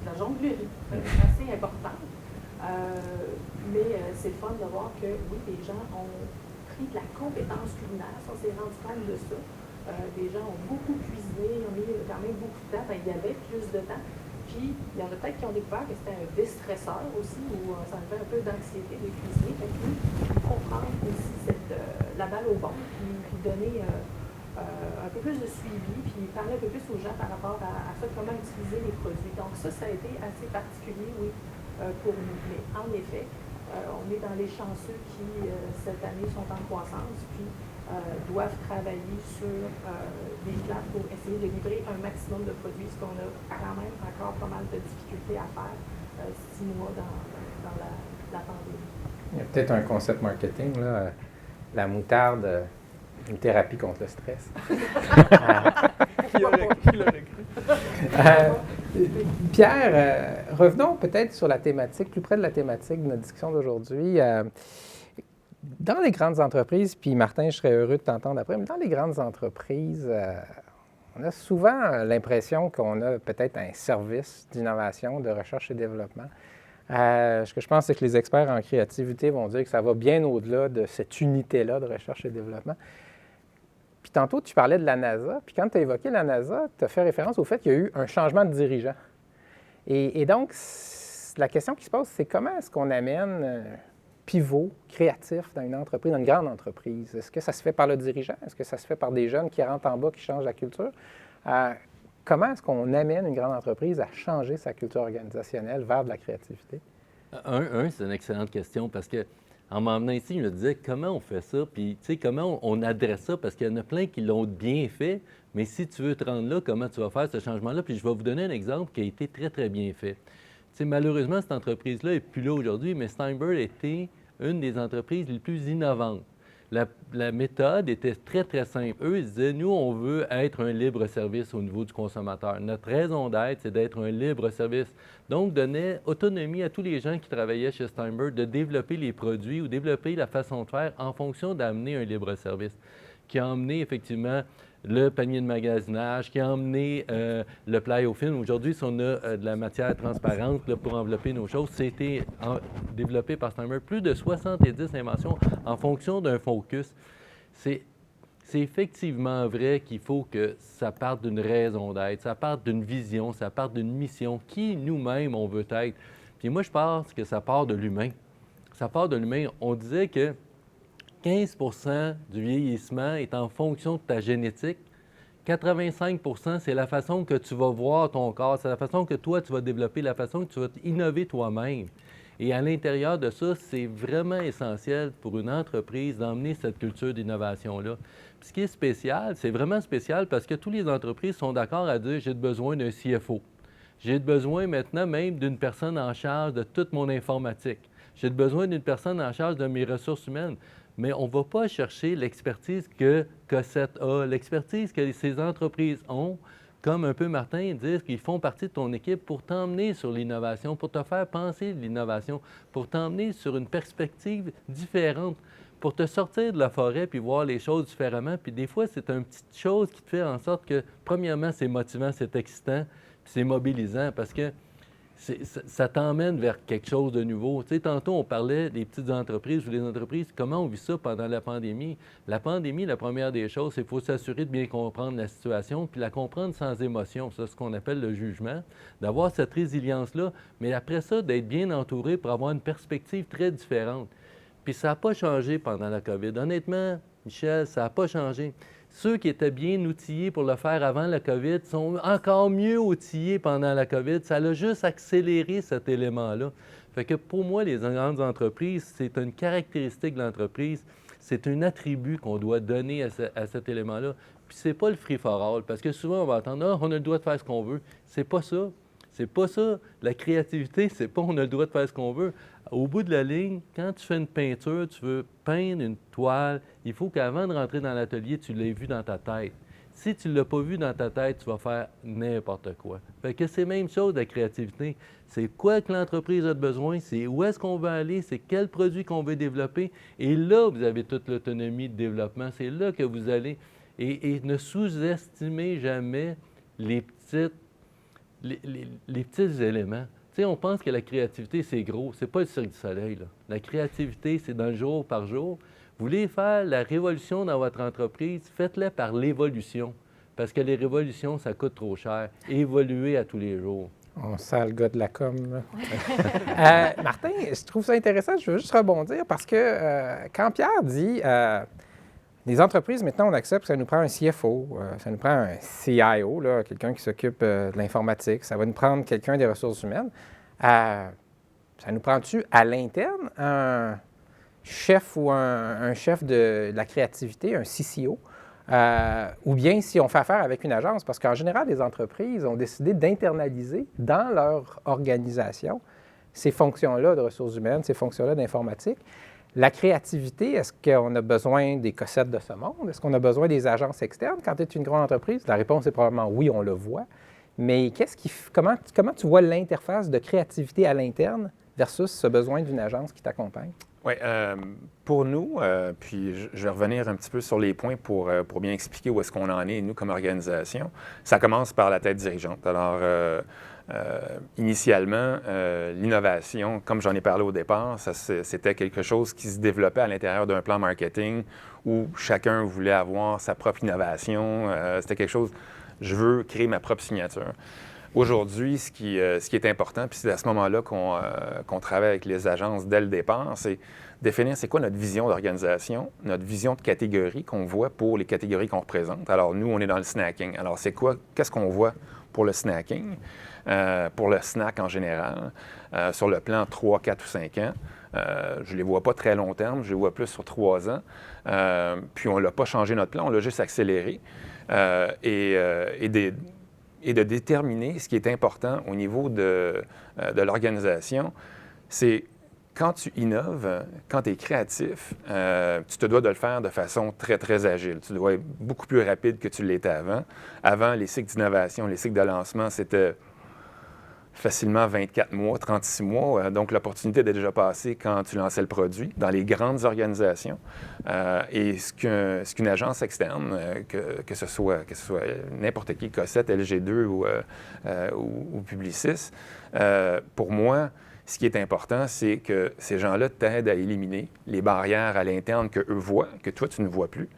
la jonglerie assez importante. Mais c'est le fun de voir que, oui, les gens ont pris de la compétence culinaire. On s'est rendu compte de ça. Les gens ont beaucoup cuisiné, ont mis quand même beaucoup de temps. Il y avait plus de temps. Puis, il y en a peut-être qui ont découvert que c'était un déstresseur aussi, où ça me fait un peu d'anxiété de cuisiner. Fait que, il faut prendre aussi la balle au bon, puis donner un peu plus de suivi, puis parler un peu plus aux gens par rapport à ça, comment utiliser les produits. Donc ça a été assez particulier, oui, pour nous. Mais en effet, on est dans les chanceux qui, cette année, sont en croissance, puis doivent travailler sur des plans pour essayer de livrer un maximum de produits, ce qu'on a quand même encore pas mal de difficultés à faire 6 mois dans la pandémie. Il y a peut-être un concept marketing, là, la moutarde, une thérapie contre le stress. Qui l'aurait cru? Pierre, revenons peut-être sur la thématique, plus près de la thématique de notre discussion d'aujourd'hui. Dans les grandes entreprises, puis Martin, je serais heureux de t'entendre après, mais dans les grandes entreprises, on a souvent l'impression qu'on a peut-être un service d'innovation, de recherche et développement. Ce que je pense, c'est que les experts en créativité vont dire que ça va bien au-delà de cette unité-là de recherche et développement. Puis tantôt, tu parlais de la NASA, puis quand tu as évoqué la NASA, tu as fait référence au fait qu'il y a eu un changement de dirigeant. Et donc, la question qui se pose, c'est comment est-ce qu'on amène un pivot créatif dans une entreprise, dans une grande entreprise? Est-ce que ça se fait par le dirigeant? Est-ce que ça se fait par des jeunes qui rentrent en bas, qui changent la culture? Comment est-ce qu'on amène une grande entreprise à changer sa culture organisationnelle vers de la créativité? C'est une excellente question parce que en m'emmenant ici, je me disais comment on fait ça, puis tu sais, comment on adresse ça, parce qu'il y en a plein qui l'ont bien fait, mais si tu veux te rendre là, comment tu vas faire ce changement-là? Puis je vais vous donner un exemple qui a été très, très bien fait. Tu sais, malheureusement, cette entreprise-là n'est plus là aujourd'hui, mais Steinberg était une des entreprises les plus innovantes. La méthode était très, très simple. Eux, ils disaient, nous, on veut être un libre service au niveau du consommateur. Notre raison d'être, c'est d'être un libre service. Donc, donner autonomie à tous les gens qui travaillaient chez Steinberg de développer les produits ou développer la façon de faire en fonction d'amener un libre service, qui a emmené effectivement le panier de magasinage, qui a emmené le ply-au-film. Aujourd'hui, si on a de la matière transparente là, pour envelopper nos choses, c'était développé par Steinberg. Plus de 70 inventions en fonction d'un focus. C'est effectivement vrai qu'il faut que ça parte d'une raison d'être, ça parte d'une vision, ça parte d'une mission, qui nous-mêmes on veut être. Puis moi, je pense que ça part de l'humain. Ça part de l'humain. On disait que 15 du vieillissement est en fonction de ta génétique. 85 c'est la façon que tu vas voir ton corps, c'est la façon que toi, tu vas développer, la façon que tu vas innover toi-même. Et à l'intérieur de ça, c'est vraiment essentiel pour une entreprise d'emmener cette culture d'innovation-là. Puis ce qui est spécial, c'est vraiment spécial parce que toutes les entreprises sont d'accord à dire « j'ai besoin d'un CFO ». J'ai besoin maintenant même d'une personne en charge de toute mon informatique. J'ai besoin d'une personne en charge de mes ressources humaines. Mais on ne va pas chercher l'expertise que Cossette a, l'expertise que ces entreprises ont, comme un peu Martin dit, qu'ils font partie de ton équipe pour t'emmener sur l'innovation, pour te faire penser de l'innovation, pour t'emmener sur une perspective différente, pour te sortir de la forêt puis voir les choses différemment. Puis des fois, c'est une petite chose qui te fait en sorte que, premièrement, c'est motivant, c'est excitant, puis c'est mobilisant parce que ça t'emmène vers quelque chose de nouveau. Tu sais, tantôt, on parlait des petites entreprises ou des entreprises. Comment on vit ça pendant la pandémie? La pandémie, la première des choses, c'est qu'il faut s'assurer de bien comprendre la situation puis la comprendre sans émotion. C'est ce qu'on appelle le jugement, d'avoir cette résilience-là. Mais après ça, d'être bien entouré pour avoir une perspective très différente. Puis ça n'a pas changé pendant la COVID. Honnêtement, Michel, ça n'a pas changé. Ceux qui étaient bien outillés pour le faire avant la COVID sont encore mieux outillés pendant la COVID. Ça a juste accéléré cet élément-là. Fait que pour moi, les grandes entreprises, c'est une caractéristique de l'entreprise, c'est un attribut qu'on doit donner à cet élément-là. Puis c'est pas le free-for-all, parce que souvent, on va entendre « Ah, on a le droit de faire ce qu'on veut ». C'est pas ça. C'est pas ça. La créativité, c'est pas on a le droit de faire ce qu'on veut. Au bout de la ligne, quand tu fais une peinture, tu veux peindre une toile, il faut qu'avant de rentrer dans l'atelier, tu l'aies vu dans ta tête. Si tu ne l'as pas vu dans ta tête, tu vas faire n'importe quoi. Fait que c'est la même chose de la créativité. C'est quoi que l'entreprise a besoin, c'est où est-ce qu'on veut aller, c'est quel produit qu'on veut développer. Et là, vous avez toute l'autonomie de développement. C'est là que vous allez. Et ne sous-estimez jamais les petits éléments. Tu sais, on pense que la créativité, c'est gros. C'est pas le Cirque du Soleil, là. La créativité, c'est dans le jour par jour. Vous voulez faire la révolution dans votre entreprise, faites-la par l'évolution. Parce que les révolutions, ça coûte trop cher. Évoluer à tous les jours. On sent le gars de la com, là. Martin, je trouve ça intéressant. Je veux juste rebondir parce que quand Pierre dit les entreprises, maintenant, on accepte que ça nous prend un CFO, ça nous prend un CIO, là, quelqu'un qui s'occupe de l'informatique, ça va nous prendre quelqu'un des ressources humaines. Ça nous prend-tu à l'interne un chef ou un chef de la créativité, un CCO? Ou bien si on fait affaire avec une agence, parce qu'en général, les entreprises ont décidé d'internaliser dans leur organisation ces fonctions-là de ressources humaines, ces fonctions-là d'informatique. La créativité, est-ce qu'on a besoin des Cossettes de ce monde? Est-ce qu'on a besoin des agences externes quand tu es une grande entreprise? La réponse est probablement oui, on le voit. Mais comment tu vois l'interface de créativité à l'interne versus ce besoin d'une agence qui t'accompagne? Oui, pour nous, puis je vais revenir un petit peu sur les points pour bien expliquer où est-ce qu'on en est, nous, comme organisation. Ça commence par la tête dirigeante. Alors, initialement, l'innovation, comme j'en ai parlé au départ, c'était quelque chose qui se développait à l'intérieur d'un plan marketing où chacun voulait avoir sa propre innovation. C'était quelque chose, je veux créer ma propre signature. Aujourd'hui, ce qui est important, puis c'est à ce moment-là qu'on travaille avec les agences dès le départ, c'est définir c'est quoi notre vision d'organisation, notre vision de catégorie qu'on voit pour les catégories qu'on représente. Alors, nous, on est dans le snacking. Alors, qu'est-ce qu'on voit pour le snacking, pour le snack en général, sur le plan 3, 4 ou 5 ans? Je ne les vois pas très long terme, je les vois plus sur 3 ans. Puis, on ne l'a pas changé notre plan, on l'a juste accéléré. Et de déterminer ce qui est important au niveau de l'organisation, c'est quand tu innoves, quand tu es créatif, tu te dois de le faire de façon très, très agile. Tu dois être beaucoup plus rapide que tu l'étais avant. Avant, les cycles d'innovation, les cycles de lancement, c'était facilement 24 mois, 36 mois. Donc, l'opportunité était déjà passée quand tu lançais le produit dans les grandes organisations. Et ce qu'une agence externe, que ce soit n'importe qui, Cossette, LG2 ou Publicis, pour moi, ce qui est important, c'est que ces gens-là t'aident à éliminer les barrières à l'interne qu'eux voient, que toi, tu ne vois plus,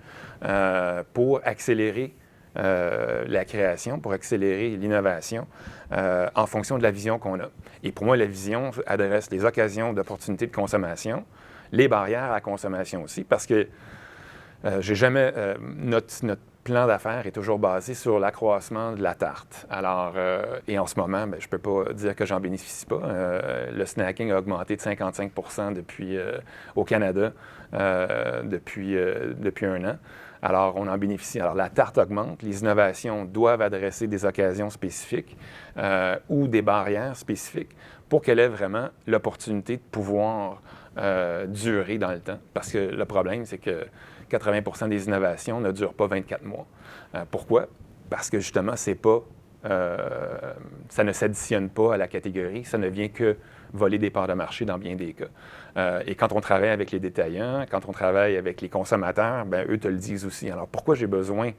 pour accélérer la création, pour accélérer l'innovation en fonction de la vision qu'on a. Et pour moi, la vision adresse les occasions d'opportunités de consommation, les barrières à la consommation aussi, parce que j'ai jamais... notre plan d'affaires est toujours basé sur l'accroissement de la tarte. Alors, et en ce moment, bien, je ne peux pas dire que j'en bénéficie pas. Le snacking a augmenté de 55 depuis, au Canada depuis 1 an. Alors, on en bénéficie. Alors, la tarte augmente. Les innovations doivent adresser des occasions spécifiques ou des barrières spécifiques pour qu'elle ait vraiment l'opportunité de pouvoir durer dans le temps. Parce que le problème, c'est que 80 des innovations ne durent pas 24 mois. Pourquoi? Parce que justement, ça ne s'additionne pas à la catégorie, ça ne vient que voler des parts de marché dans bien des cas. Et quand on travaille avec les détaillants, quand on travaille avec les consommateurs, bien, eux te le disent aussi. Alors, pourquoi j'ai besoin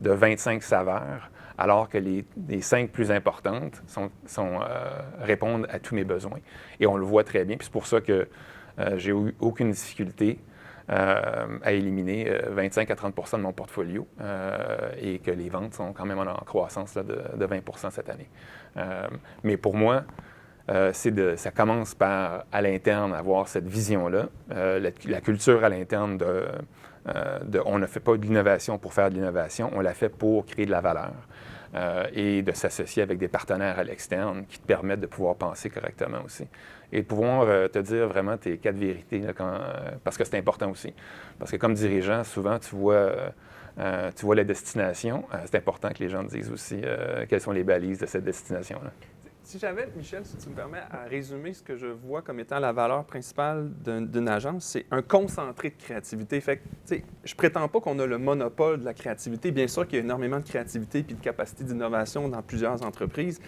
de 25 saveurs alors que les 5 plus importantes répondent à tous mes besoins? Et on le voit très bien, puis c'est pour ça que j'ai eu aucune difficulté à éliminer 25 à 30 de mon portfolio et que les ventes sont quand même en croissance là, de 20 cette année. Mais pour moi, ça commence par, à l'interne, avoir cette vision-là, la culture à l'interne on ne fait pas de l'innovation pour faire de l'innovation, on la fait pour créer de la valeur. et de s'associer avec des partenaires à l'externe qui te permettent de pouvoir penser correctement aussi. Et de pouvoir te dire vraiment tes 4 vérités, là, parce que c'est important aussi. Parce que comme dirigeant, souvent, tu vois la destination. C'est important que les gens te disent aussi quelles sont les balises de cette destination-là. Si j'avais, Michel, si tu me permets, à résumer ce que je vois comme étant la valeur principale d'une agence, c'est un concentré de créativité. Fait que, tu sais, je prétends pas qu'on a le monopole de la créativité. Bien sûr qu'il y a énormément de créativité et de capacité d'innovation dans plusieurs entreprises,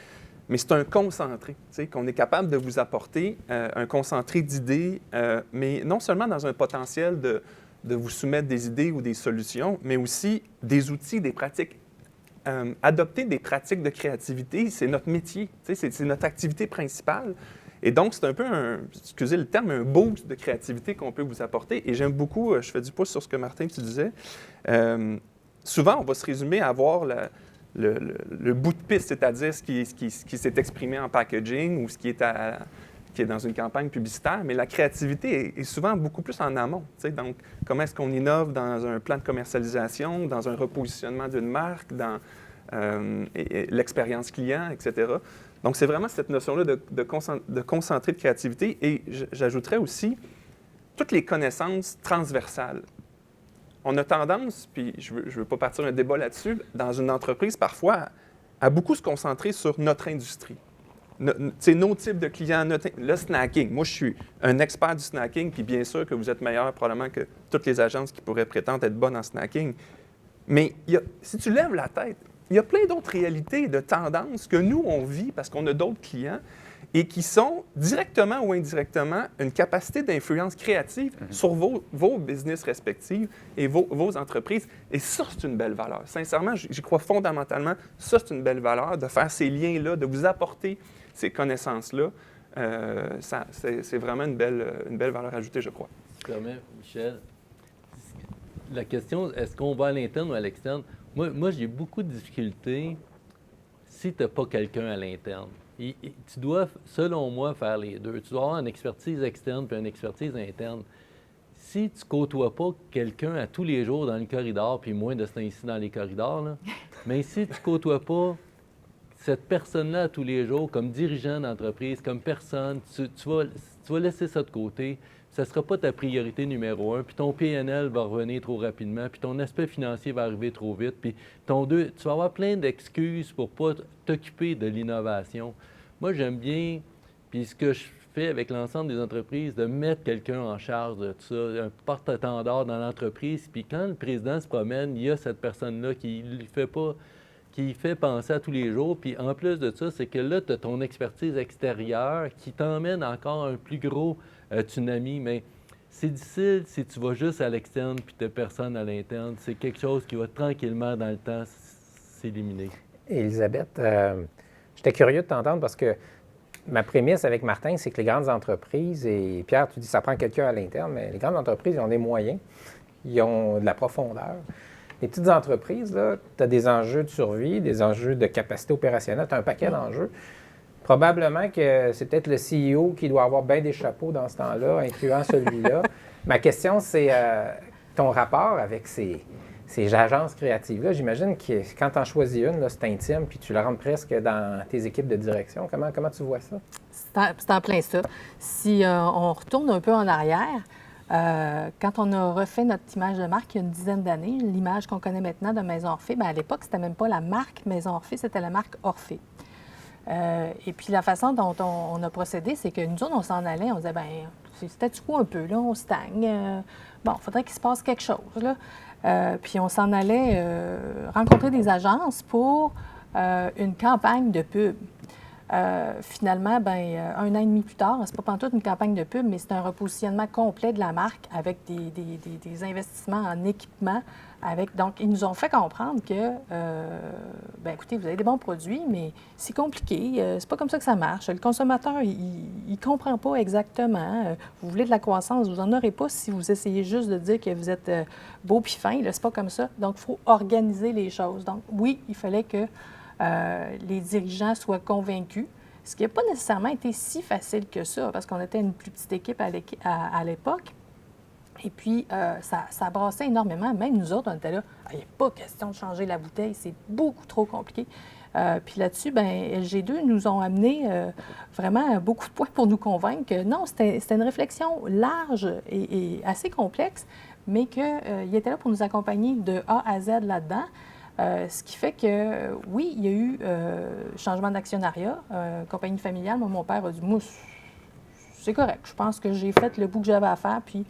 mais c'est un concentré, tu sais, qu'on est capable de vous apporter un concentré d'idées, mais non seulement dans un potentiel de vous soumettre des idées ou des solutions, mais aussi des outils, des pratiques. Adopter des pratiques de créativité, c'est notre métier, c'est notre activité principale. Et donc, c'est un peu excusez le terme, un boost de créativité qu'on peut vous apporter. Et j'aime beaucoup, je fais du pouce sur ce que Martin, tu disais. Souvent, on va se résumer à avoir le bout de piste, c'est-à-dire ce qui s'est exprimé en packaging ou ce qui est dans une campagne publicitaire, mais la créativité est souvent beaucoup plus en amont. Donc, comment est-ce qu'on innove dans un plan de commercialisation, dans un repositionnement d'une marque, dans l'expérience client, etc. Donc, c'est vraiment cette notion-là de concentrer de créativité. Et j'ajouterais aussi toutes les connaissances transversales. On a tendance, puis je veux pas partir un débat là-dessus, dans une entreprise, parfois, à beaucoup se concentrer sur notre industrie. Nos types de clients, le snacking. Moi, je suis un expert du snacking, puis bien sûr que vous êtes meilleur probablement que toutes les agences qui pourraient prétendre être bonnes en snacking. Mais si tu lèves la tête, il y a plein d'autres réalités, de tendances que nous, on vit parce qu'on a d'autres clients et qui sont directement ou indirectement une capacité d'influence créative sur vos business respectifs et vos entreprises. Et ça, c'est une belle valeur. Sincèrement, j'y crois fondamentalement. Ça, c'est une belle valeur de faire ces liens-là, de vous apporter ces connaissances-là. C'est vraiment une belle valeur ajoutée, je crois. Si tu permets, Michel, la question, est-ce qu'on va à l'interne ou à l'externe? Moi j'ai beaucoup de difficultés si tu n'as pas quelqu'un à l'interne. Tu dois, selon moi, faire les deux. Tu dois avoir une expertise externe puis une expertise interne. Si tu ne côtoies pas quelqu'un à tous les jours dans le corridor, puis moins de ce temps-ci dans les corridors, là, mais si tu ne côtoies pas cette personne-là à tous les jours, comme dirigeant d'entreprise, comme personne, tu vas laisser ça de côté. Ça ne sera pas ta priorité numéro 1, puis ton PNL va revenir trop rapidement, puis ton aspect financier va arriver trop vite, puis tu vas avoir plein d'excuses pour ne pas t'occuper de l'innovation. Moi, j'aime bien, puis ce que je fais avec l'ensemble des entreprises, de mettre quelqu'un en charge de tout ça, un porte-étendard dans l'entreprise, puis quand le président se promène, il y a cette personne-là qui fait penser à tous les jours. Puis en plus de ça, c'est que là, tu as ton expertise extérieure qui t'emmène encore un plus gros tsunami. Mais c'est difficile si tu vas juste à l'externe puis tu n'as personne à l'interne. C'est quelque chose qui va tranquillement dans le temps s'éliminer. Élisabeth, j'étais curieux de t'entendre parce que ma prémisse avec Martin, c'est que les grandes entreprises, et Pierre, tu dis que ça prend quelqu'un à l'interne, mais les grandes entreprises, ils ont des moyens, ils ont de la profondeur. Les petites entreprises, tu as des enjeux de survie, des enjeux de capacité opérationnelle, tu as un paquet d'enjeux. Probablement que c'est peut-être le CEO qui doit avoir bien des chapeaux dans ce temps-là, incluant celui-là. Ma question, c'est ton rapport avec ces agences créatives-là. J'imagine que quand tu en choisis une, là, c'est intime, puis tu la rentres presque dans tes équipes de direction. Comment tu vois ça? C'est en plein ça. Si on retourne un peu en arrière, quand on a refait notre image de marque il y a une dizaine d'années, l'image qu'on connaît maintenant de Maison Orphée, bien, à l'époque, c'était même pas la marque Maison Orphée, c'était la marque Orphée. Et puis la façon dont on a procédé, c'est que nous autres, on s'en allait, on disait, bien, c'est statu quo un peu, là, on stagne. Bon, il faudrait qu'il se passe quelque chose, là. Puis on s'en allait rencontrer des agences pour une campagne de pub. Finalement, bien, 1 an et demi plus tard, c'est pas pantoute une campagne de pub, mais c'est un repositionnement complet de la marque avec des investissements en équipement. Donc, ils nous ont fait comprendre que, bien, écoutez, vous avez des bons produits, mais c'est compliqué, c'est pas comme ça que ça marche. Le consommateur, il comprend pas exactement. Vous voulez de la croissance, vous en aurez pas si vous essayez juste de dire que vous êtes beau puis fin. Là, c'est pas comme ça. Donc, il faut organiser les choses. Donc, oui, il fallait que les dirigeants soient convaincus, ce qui n'a pas nécessairement été si facile que ça, parce qu'on était une plus petite équipe à l'époque. Et puis, ça brassait énormément. Même nous autres, on était là, il n'y a pas question de changer la bouteille, c'est beaucoup trop compliqué. Puis là-dessus, LG2 nous ont amené vraiment beaucoup de points pour nous convaincre que non, c'était une réflexion large et assez complexe, mais qu'ils étaient là pour nous accompagner de A à Z là-dedans. Ce qui fait que, oui, il y a eu changement d'actionnariat, compagnie familiale. Moi, mon père a dit, moi, c'est correct. Je pense que j'ai fait le bout que j'avais à faire, puis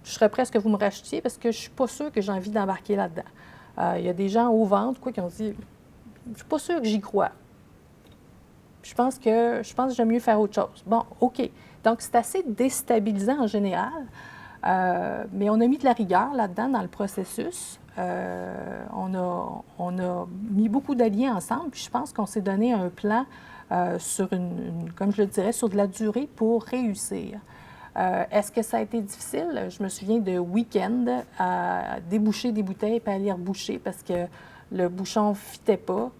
je serais prêt à ce que vous me rachetiez parce que je ne suis pas sûre que j'ai envie d'embarquer là-dedans. Il y a des gens au ventre, qui ont dit, je ne suis pas sûre que j'y crois. Je pense que j'aime mieux faire autre chose. Bon, OK. Donc, c'est assez déstabilisant en général, mais on a mis de la rigueur là-dedans dans le processus. On a mis beaucoup d'alliés ensemble, puis je pense qu'on s'est donné un plan sur comme je le dirais, sur de la durée pour réussir. Est-ce que ça a été difficile? Je me souviens de week-end à déboucher des bouteilles et à les reboucher parce que le bouchon ne fitait pas.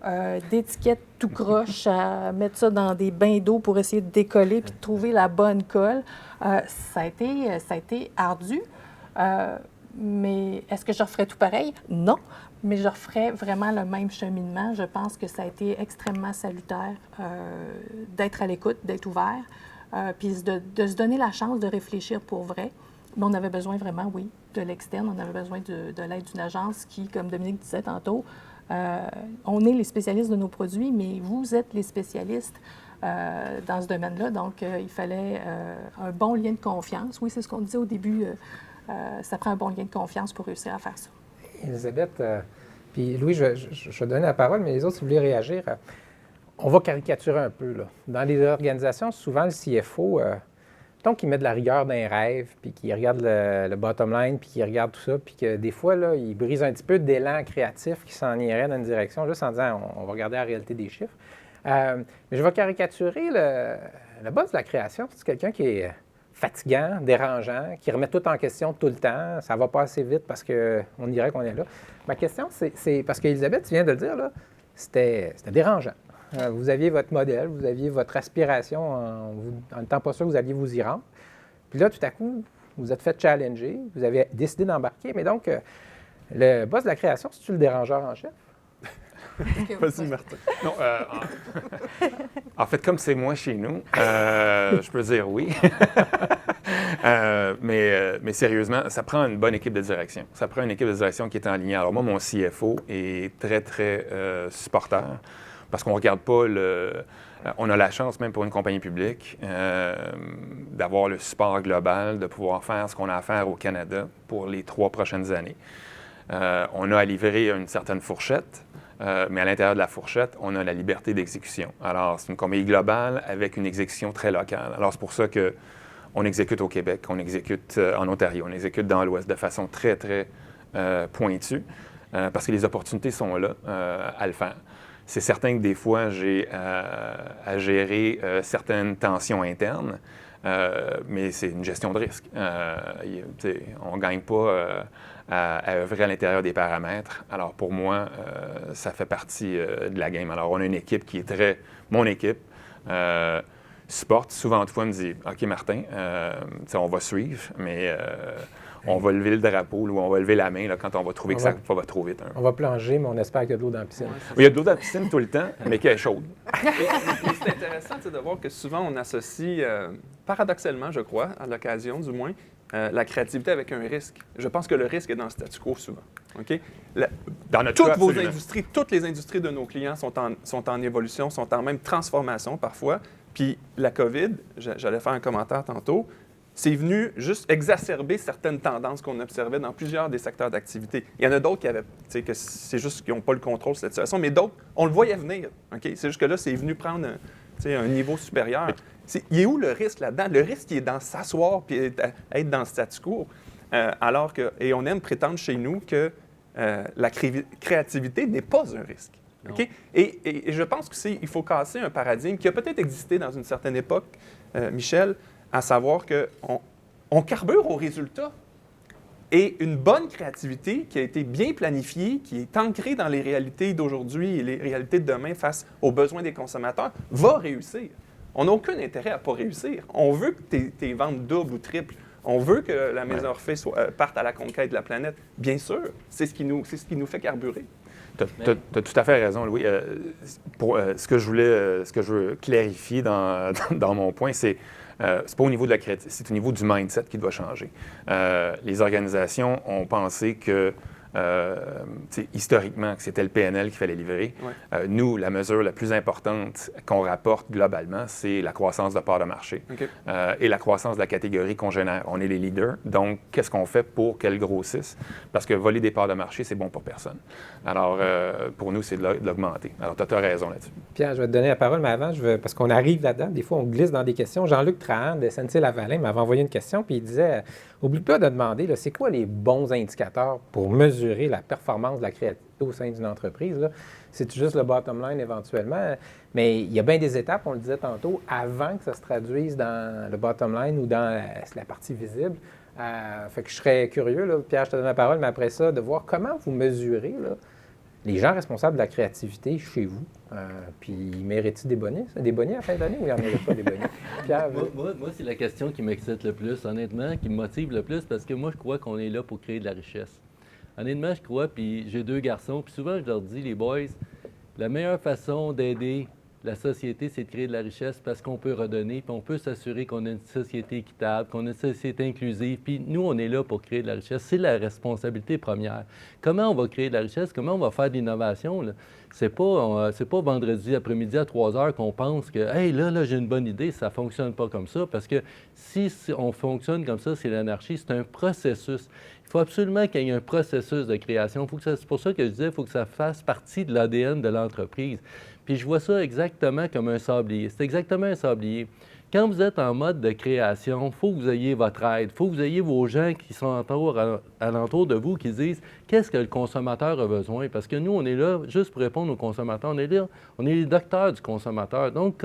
D'étiquettes tout croche, à mettre ça dans des bains d'eau pour essayer de décoller puis de trouver la bonne colle. Ça a été ardu. Mais est-ce que je referais tout pareil? Non. Mais je referais vraiment le même cheminement. Je pense que ça a été extrêmement salutaire d'être à l'écoute, d'être ouvert, puis de se donner la chance de réfléchir pour vrai. Mais on avait besoin vraiment, oui, de l'externe. On avait besoin de l'aide d'une agence qui, comme Dominique disait tantôt, on est les spécialistes de nos produits, mais vous êtes les spécialistes dans ce domaine-là. Donc, il fallait un bon lien de confiance. Oui, c'est ce qu'on disait au début. Ça prend un bon lien de confiance pour réussir à faire ça. Elisabeth, puis Louis, je vais donner la parole, mais les autres, si vous voulez réagir, on va caricaturer un peu. Là. Dans les organisations, souvent, le CFO, donc, il met de la rigueur dans les rêves, puis qu'il regarde le bottom line, puis qu'il regarde tout ça, puis que des fois, là, il brise un petit peu d'élan créatif qui s'en irait dans une direction, juste en disant on va regarder la réalité des chiffres. Mais je vais caricaturer le boss de la création. C'est quelqu'un qui est fatigant, dérangeant, qui remet tout en question tout le temps. Ça va pas assez vite parce qu'on dirait qu'on est là. Ma question, c'est parce qu'Elisabeth, tu viens de le dire, là, c'était dérangeant. Vous aviez votre modèle, vous aviez votre aspiration en n'étant pas sûr que vous alliez vous y rendre. Puis là, tout à coup, vous êtes fait challenger, vous avez décidé d'embarquer. Mais donc, le boss de la création, c'est-tu le dérangeur en chef? Vas-y, Martin. Non, en fait, comme c'est moi chez nous, je peux dire oui. Mais sérieusement, ça prend une bonne équipe de direction. Ça prend une équipe de direction qui est en ligne. Alors moi, mon CFO est très, très supporter parce qu'on ne regarde pas on a la chance, même pour une compagnie publique, d'avoir le support global, de pouvoir faire ce qu'on a à faire au Canada pour les 3 prochaines années. On a à livrer une certaine fourchette. Mais à l'intérieur de la fourchette, on a la liberté d'exécution. Alors, c'est une compagnie globale avec une exécution très locale. Alors, c'est pour ça qu'on exécute au Québec, on exécute en Ontario, on exécute dans l'Ouest de façon très, très pointue, parce que les opportunités sont là à le faire. C'est certain que des fois, j'ai à gérer certaines tensions internes, mais c'est une gestion de risque. On ne gagne pas à œuvrer à l'intérieur des paramètres. Alors, pour moi, ça fait partie de la game. Alors, on a une équipe qui est mon équipe, supporte. Souvent, une fois, me dit « OK, Martin, on va suivre, mais on va lever le drapeau ou on va lever la main là, quand on va trouver que ça va trop vite. » On va plonger, mais on espère qu'il y a de l'eau dans la piscine. Il y a de l'eau dans la piscine tout le temps, mais qu'elle est chaude. Et c'est intéressant de voir que souvent, on associe, paradoxalement, je crois, à l'occasion du moins, la créativité avec un risque. Je pense que le risque est dans le statu quo souvent. OK? Dans notre cas, vos absolument. industries, toutes les industries de nos clients sont en évolution, sont en même transformation parfois. Puis la COVID, j'allais faire un commentaire tantôt, c'est venu juste exacerber certaines tendances qu'on observait dans plusieurs des secteurs d'activité. Il y en a d'autres qui avaient, que c'est juste qu'ils n'ont pas le contrôle de cette situation, mais d'autres, on le voyait venir. OK? C'est juste que là, c'est venu prendre un niveau supérieur. Il est où le risque là-dedans? Le risque, il est dans s'asseoir et être dans le statu quo. Et on aime prétendre chez nous que la créativité n'est pas un risque. Okay? Et je pense qu'il faut casser un paradigme qui a peut-être existé dans une certaine époque, Michel, à savoir qu'on carbure au résultat. Et une bonne créativité qui a été bien planifiée, qui est ancrée dans les réalités d'aujourd'hui et les réalités de demain face aux besoins des consommateurs, va réussir. On n'a aucun intérêt à ne pas réussir. On veut que tes ventes doublent ou triplent. On veut que la Maison Orphée parte à la conquête de la planète. Bien sûr, c'est ce qui nous fait carburer. Tu as tout à fait raison, Louis. Ce que je veux clarifier dans mon point, c'est pas au niveau de la créativité, c'est au niveau du mindset qui doit changer. Les organisations ont pensé que historiquement, que c'était le PNL qu'il fallait livrer. Ouais. Nous, la mesure la plus importante qu'on rapporte globalement, c'est la croissance de part de marché et la croissance de la catégorie qu'on génère. On est les leaders, donc qu'est-ce qu'on fait pour qu'elle grossisse? Parce que voler des parts de marché, c'est bon pour personne. Alors, pour nous, c'est de l'augmenter. Alors, tu as raison là-dessus. Pierre, je vais te donner la parole, mais avant, parce qu'on arrive là-dedans, des fois, on glisse dans des questions. Jean-Luc Trahan de SNC-Lavalin m'avait envoyé une question, puis il disait, oublie pas de demander, là, c'est quoi les bons indicateurs pour mesurer la performance de la créativité au sein d'une entreprise? Là? C'est juste le bottom line éventuellement, mais il y a bien des étapes, on le disait tantôt, avant que ça se traduise dans le bottom line ou dans la partie visible. Fait que je serais curieux, là, Pierre, je te donne la parole, mais après ça, de voir comment vous mesurez là, les gens responsables de la créativité chez vous. Puis, ils méritent-ils des bonus? Des bonus à la fin d'année ou ils n'en méritent pas des bonus? Pierre, moi, c'est la question qui m'excite le plus, honnêtement, qui me motive le plus, parce que moi, je crois qu'on est là pour créer de la richesse. Honnêtement, je crois, puis j'ai 2 garçons, puis souvent, je leur dis, les boys, la meilleure façon d'aider la société, c'est de créer de la richesse parce qu'on peut redonner, puis on peut s'assurer qu'on a une société équitable, qu'on a une société inclusive, puis nous, on est là pour créer de la richesse. C'est la responsabilité première. Comment on va créer de la richesse? Comment on va faire de l'innovation? C'est pas vendredi après-midi à 3 heures qu'on pense que « Hey, là, j'ai une bonne idée », ça ne fonctionne pas comme ça, parce que si on fonctionne comme ça, c'est l'anarchie, c'est un processus. Il faut absolument qu'il y ait un processus de création. C'est pour ça que je disais, il faut que ça fasse partie de l'ADN de l'entreprise. Puis je vois ça exactement comme un sablier. C'est exactement un sablier. Quand vous êtes en mode de création, il faut que vous ayez votre aide. Il faut que vous ayez vos gens qui sont alentour de vous, qui disent qu'est-ce que le consommateur a besoin. Parce que nous, on est là juste pour répondre aux consommateurs. On est là, on est les docteurs du consommateur. Donc,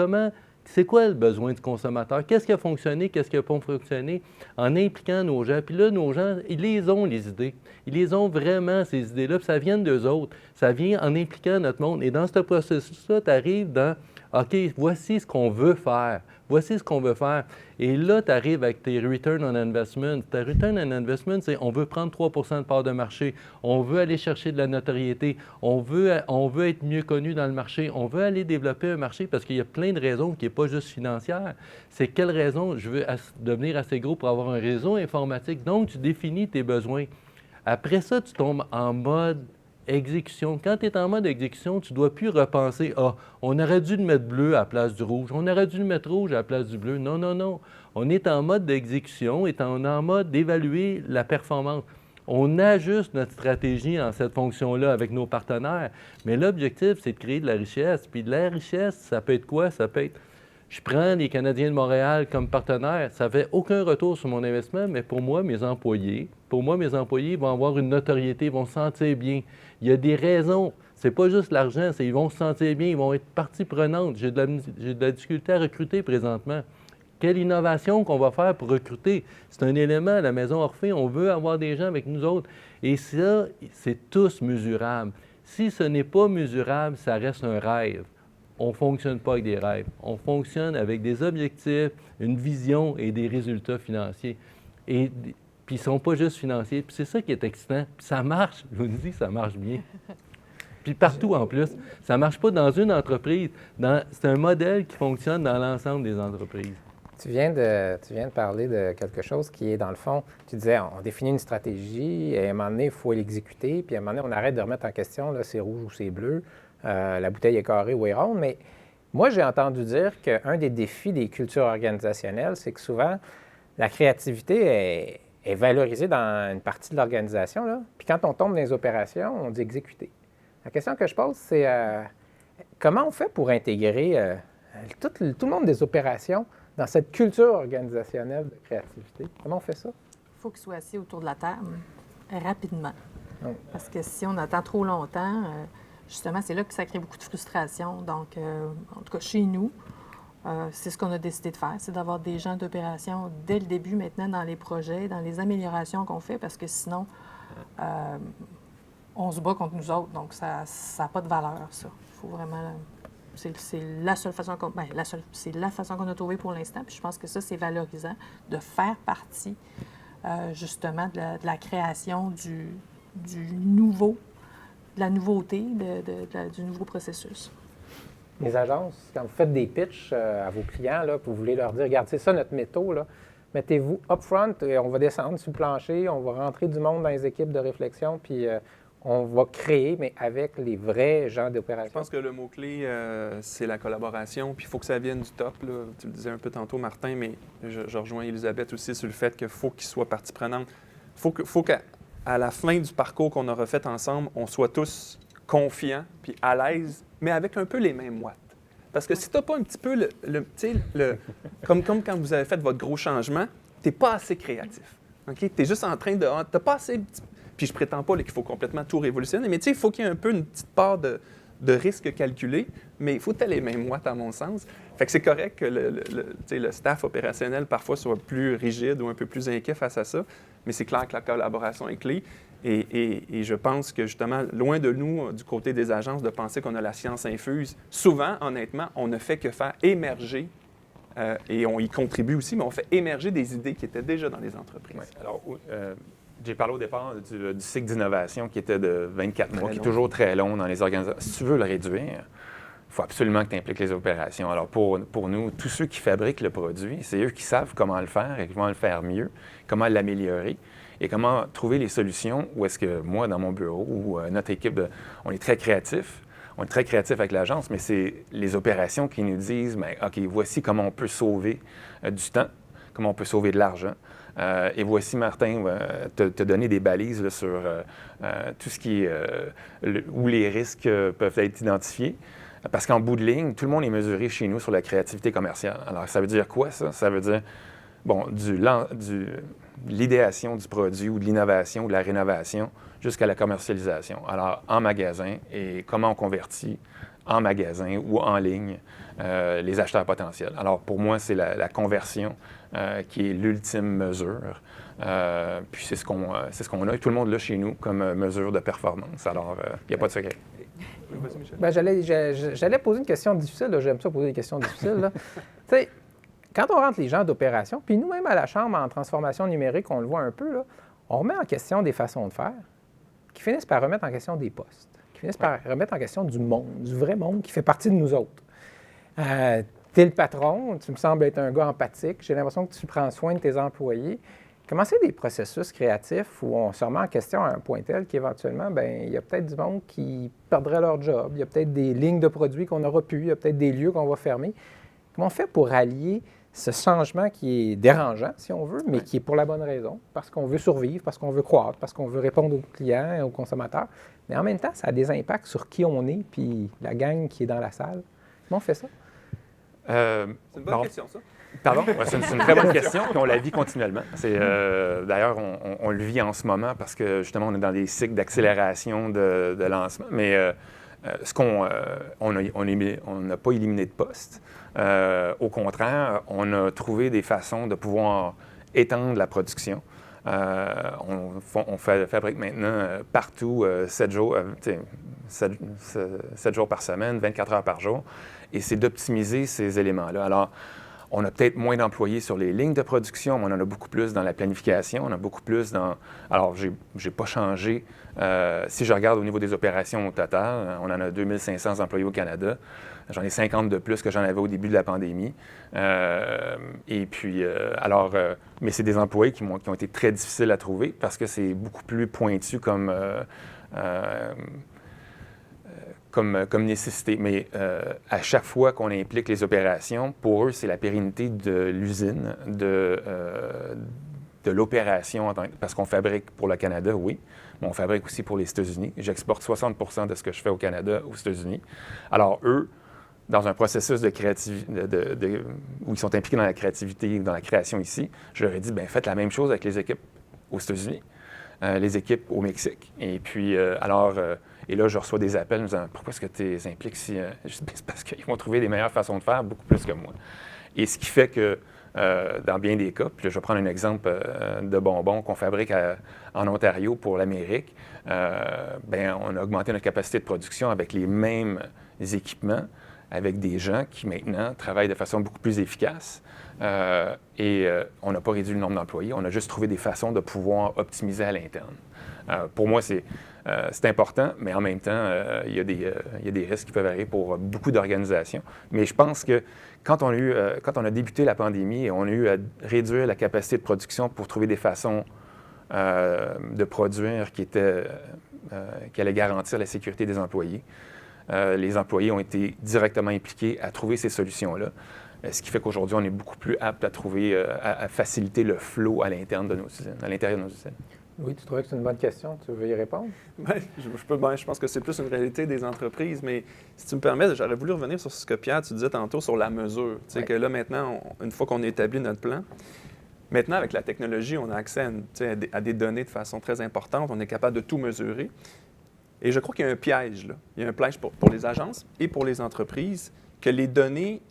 c'est quoi le besoin du consommateur? Qu'est-ce qui a fonctionné? Qu'est-ce qui n'a pas fonctionné? En impliquant nos gens. Puis là, nos gens, ils les ont, les idées. Ils les ont vraiment, ces idées-là. Puis ça vient d'eux autres. Ça vient en impliquant notre monde. Et dans ce processus-là, tu arrives dans OK, voici ce qu'on veut faire. Voici ce qu'on veut faire. Et là, tu arrives avec tes return on investment. Ta return on investment, c'est on veut prendre 3 de part de marché. On veut aller chercher de la notoriété. On veut être mieux connu dans le marché. On veut aller développer un marché parce qu'il y a plein de raisons qui n'est pas juste financière. C'est quelle raison je veux devenir assez gros pour avoir un réseau informatique. Donc, tu définis tes besoins. Après ça, tu tombes en mode exécution. Quand tu es en mode exécution, tu ne dois plus repenser « Ah, on aurait dû le mettre bleu à la place du rouge. On aurait dû le mettre rouge à la place du bleu. » Non, non, non. On est en mode d'exécution et on est en mode d'évaluer la performance. On ajuste notre stratégie en cette fonction-là avec nos partenaires. Mais l'objectif, c'est de créer de la richesse. Puis de la richesse, ça peut être quoi? Ça peut être je prends les Canadiens de Montréal comme partenaire, ça ne fait aucun retour sur mon investissement, mais pour moi, mes employés vont avoir une notoriété, ils vont se sentir bien. Il y a des raisons. Ce n'est pas juste l'argent, c'est ils vont se sentir bien, ils vont être partie prenante. J'ai de la difficulté à recruter présentement. Quelle innovation qu'on va faire pour recruter? C'est un élément à la Maison Orphée. On veut avoir des gens avec nous autres. Et ça, c'est tous mesurable. Si ce n'est pas mesurable, ça reste un rêve. On ne fonctionne pas avec des rêves. On fonctionne avec des objectifs, une vision et des résultats financiers. Et puis, ils ne sont pas juste financiers. Puis c'est ça qui est excitant. Puis ça marche. Je vous le dis, ça marche bien. Puis partout en plus. Ça ne marche pas dans une entreprise. C'est un modèle qui fonctionne dans l'ensemble des entreprises. Tu viens de parler de quelque chose qui est, dans le fond, tu disais, on définit une stratégie, et à un moment donné, il faut l'exécuter, puis à un moment donné, on arrête de remettre en question, là, c'est rouge ou c'est bleu. La bouteille est carrée ou est ronde, mais moi, j'ai entendu dire qu'un des défis des cultures organisationnelles, c'est que souvent, la créativité est valorisée dans une partie de l'organisation, là. Puis quand on tombe dans les opérations, on dit exécuter. La question que je pose, c'est comment on fait pour intégrer tout le monde des opérations dans cette culture organisationnelle de créativité? Comment on fait ça? Il faut qu'ils soient assis autour de la table rapidement. Parce que si on attend trop longtemps... Justement, c'est là que ça crée beaucoup de frustration. Donc, en tout cas, chez nous, c'est ce qu'on a décidé de faire, c'est d'avoir des gens d'opération dès le début, maintenant, dans les projets, dans les améliorations qu'on fait, parce que sinon, on se bat contre nous autres. Donc, ça n'a pas de valeur, ça. Il faut vraiment... C'est la seule façon qu'on... c'est la façon qu'on a trouvée pour l'instant. Puis je pense que ça, c'est valorisant de faire partie justement de la création du nouveau, de la nouveauté, du nouveau processus. Les agences, quand vous faites des pitchs à vos clients, là, vous voulez leur dire, regarde, c'est ça notre métaux, là. Mettez-vous upfront et on va descendre sur le plancher, on va rentrer du monde dans les équipes de réflexion, puis on va créer, mais avec les vrais gens d'opération. Je pense que le mot-clé, c'est la collaboration, puis il faut que ça vienne du top, là. Tu le disais un peu tantôt, Martin, mais je rejoins Elisabeth aussi sur le fait qu'il faut qu'il soit partie prenante. Il faut qu'à la fin du parcours qu'on aura fait ensemble, on soit tous confiants, puis à l'aise, mais avec un peu les mêmes watts. Parce que si tu n'as pas un petit peu comme quand vous avez fait votre gros changement, tu n'es pas assez créatif. Okay? Tu es juste en train de... Tu n'as pas assez... Puis je prétends pas là, qu'il faut complètement tout révolutionner, mais il faut qu'il y ait un peu une petite part de risque calculé, mais il faut que tu aies les mêmes watts à mon sens. Fait que c'est correct que le staff opérationnel parfois soit plus rigide ou un peu plus inquiet face à ça, mais c'est clair que la collaboration est clé. Et je pense que, justement, loin de nous, du côté des agences, de penser qu'on a la science infuse, souvent, honnêtement, on ne fait que faire émerger, et on y contribue aussi, mais on fait émerger des idées qui étaient déjà dans les entreprises. Oui. Alors, j'ai parlé au départ du cycle d'innovation qui était de 24 mois, qui est toujours très long dans les organisations. Si tu veux le réduire, il faut absolument que tu impliques les opérations. Alors, pour nous, tous ceux qui fabriquent le produit, c'est eux qui savent comment le faire et comment le faire mieux, comment l'améliorer. Et comment trouver les solutions où est-ce que moi, dans mon bureau, ou notre équipe, on est très créatifs. On est très créatifs avec l'agence, mais c'est les opérations qui nous disent, bien, OK, voici comment on peut sauver du temps, comment on peut sauver de l'argent. Et voici, Martin, te donner des balises là, sur tout ce qui est où les risques peuvent être identifiés. Parce qu'en bout de ligne, tout le monde est mesuré chez nous sur la créativité commerciale. Alors, ça veut dire quoi, ça? Ça veut dire, bon, l'idéation du produit ou de l'innovation ou de la rénovation jusqu'à la commercialisation. Alors, en magasin et comment on convertit en magasin ou en ligne les acheteurs potentiels. Alors, pour moi, c'est la conversion qui est l'ultime mesure. Puis c'est ce qu'on a. Et tout le monde l'a chez nous comme mesure de performance. Alors, il n'y a pas de secret. Bien, j'allais poser une question difficile. Là. J'aime ça poser des questions difficiles. Tu sais, quand on rentre les gens d'opération, puis nous-mêmes à la Chambre, en transformation numérique, on le voit un peu, là, on remet en question des façons de faire qui finissent par remettre en question des postes, qui finissent par remettre en question du monde, du vrai monde qui fait partie de nous autres. Tu es le patron, tu me sembles être un gars empathique, j'ai l'impression que tu prends soin de tes employés. Comment c'est des processus créatifs où on se remet en question à un point tel qu'éventuellement, bien, il y a peut-être du monde qui perdrait leur job, il y a peut-être des lignes de produits qu'on n'aura plus, il y a peut-être des lieux qu'on va fermer. Comment on fait pour allier ce changement qui est dérangeant, si on veut, mais qui est pour la bonne raison, parce qu'on veut survivre, parce qu'on veut croître, parce qu'on veut répondre aux clients et aux consommateurs. Mais en même temps, ça a des impacts sur qui on est puis la gang qui est dans la salle. Comment on fait ça? C'est une bonne question, ça. Pardon? Ouais, c'est une très bonne question, puis on la vit continuellement. D'ailleurs, on le vit en ce moment parce que, justement, on est dans des cycles d'accélération de lancement. Mais on n'a pas éliminé de postes. Au contraire, on a trouvé des façons de pouvoir étendre la production. On fabrique maintenant partout 7 jours par semaine, 24 heures par jour. Et c'est d'optimiser ces éléments-là. Alors, on a peut-être moins d'employés sur les lignes de production, mais on en a beaucoup plus dans la planification, on a beaucoup plus dans... Alors, j'ai pas changé. Si je regarde au niveau des opérations au total, on en a 2500 employés au Canada. J'en ai 50 de plus que j'en avais au début de la pandémie. Et puis, mais c'est des employés qui ont été très difficiles à trouver parce que c'est beaucoup plus pointu comme nécessité. Mais à chaque fois qu'on implique les opérations, pour eux, c'est la pérennité de l'usine, de l'opération, parce qu'on fabrique pour le Canada, oui, mais on fabrique aussi pour les États-Unis. J'exporte 60 % de ce que je fais au Canada aux États-Unis. Alors, eux, dans un processus de créativité, où ils sont impliqués dans la créativité, dans la création ici, je leur ai dit, bien, faites la même chose avec les équipes aux États-Unis, les équipes au Mexique. Et puis, et là, je reçois des appels me disant, pourquoi est-ce que tu les impliques si... Je dis, c'est parce qu'ils vont trouver des meilleures façons de faire, beaucoup plus que moi. Et ce qui fait que, dans bien des cas, puis là, je vais prendre un exemple de bonbons qu'on fabrique en Ontario pour l'Amérique, bien, on a augmenté notre capacité de production avec les mêmes équipements avec des gens qui maintenant travaillent de façon beaucoup plus efficace. On n'a pas réduit le nombre d'employés, on a juste trouvé des façons de pouvoir optimiser à l'interne. Pour moi, c'est important, mais en même temps, il y a des risques qui peuvent arriver pour beaucoup d'organisations. Mais je pense que quand on a débuté la pandémie et on a eu à réduire la capacité de production pour trouver des façons de produire qui allaient garantir la sécurité des employés, les employés ont été directement impliqués à trouver ces solutions-là. Ce qui fait qu'aujourd'hui, on est beaucoup plus apte à faciliter le flow à l'intérieur de nos usines. Oui, tu trouvais que c'est une bonne question? Tu veux y répondre? Bien, je pense que c'est plus une réalité des entreprises, mais si tu me permets, j'aurais voulu revenir sur ce que Pierre, tu disais tantôt sur la mesure. Tu sais que là, maintenant, une fois qu'on a établi notre plan, maintenant, avec la technologie, on a accès à des données de façon très importante. On est capable de tout mesurer. Et je crois qu'il y a un piège, là. Il y a un piège pour les agences et pour les entreprises, que les données,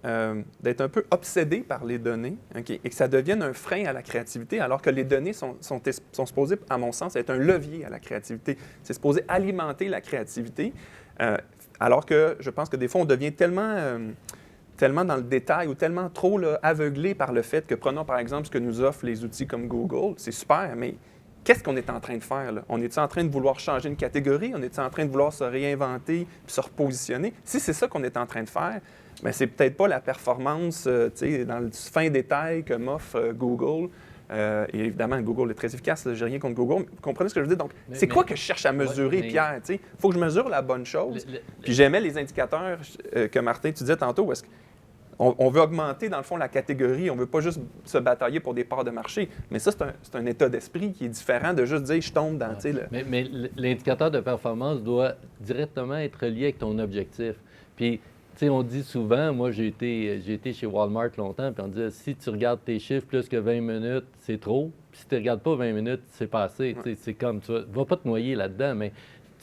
d'être un peu obsédés par les données, okay, et que ça devienne un frein à la créativité, alors que les données sont supposées, à mon sens, être un levier à la créativité. C'est supposé alimenter la créativité, alors que je pense que des fois, on devient tellement dans le détail ou tellement trop là, aveuglé par le fait que, prenons par exemple ce que nous offrent les outils comme Google, c'est super, mais qu'est-ce qu'on est en train de faire, là? On est en train de vouloir changer une catégorie? On est en train de vouloir se réinventer puis se repositionner? Si c'est ça qu'on est en train de faire, bien, c'est peut-être pas la performance dans le fin détail que m'offre Google. Et évidemment, Google est très efficace. Je n'ai rien contre Google. Vous comprenez ce que je veux dire? Donc, c'est quoi que je cherche à mesurer, Pierre? Il faut que je mesure la bonne chose. Puis j'aimais les indicateurs que Martin, tu disais tantôt, où est-ce on veut augmenter, dans le fond, la catégorie. On ne veut pas juste se batailler pour des parts de marché. Mais ça, c'est un état d'esprit qui est différent de juste dire « je tombe dans… » Mais l'indicateur de performance doit directement être lié avec ton objectif. Puis, tu sais, on dit souvent, moi, j'ai été chez Walmart longtemps, puis on dit si tu regardes tes chiffres plus que 20 minutes, c'est trop. Puis si tu ne regardes pas 20 minutes, c'est pas assez. Ouais. C'est comme, tu ne vas pas te noyer là-dedans, mais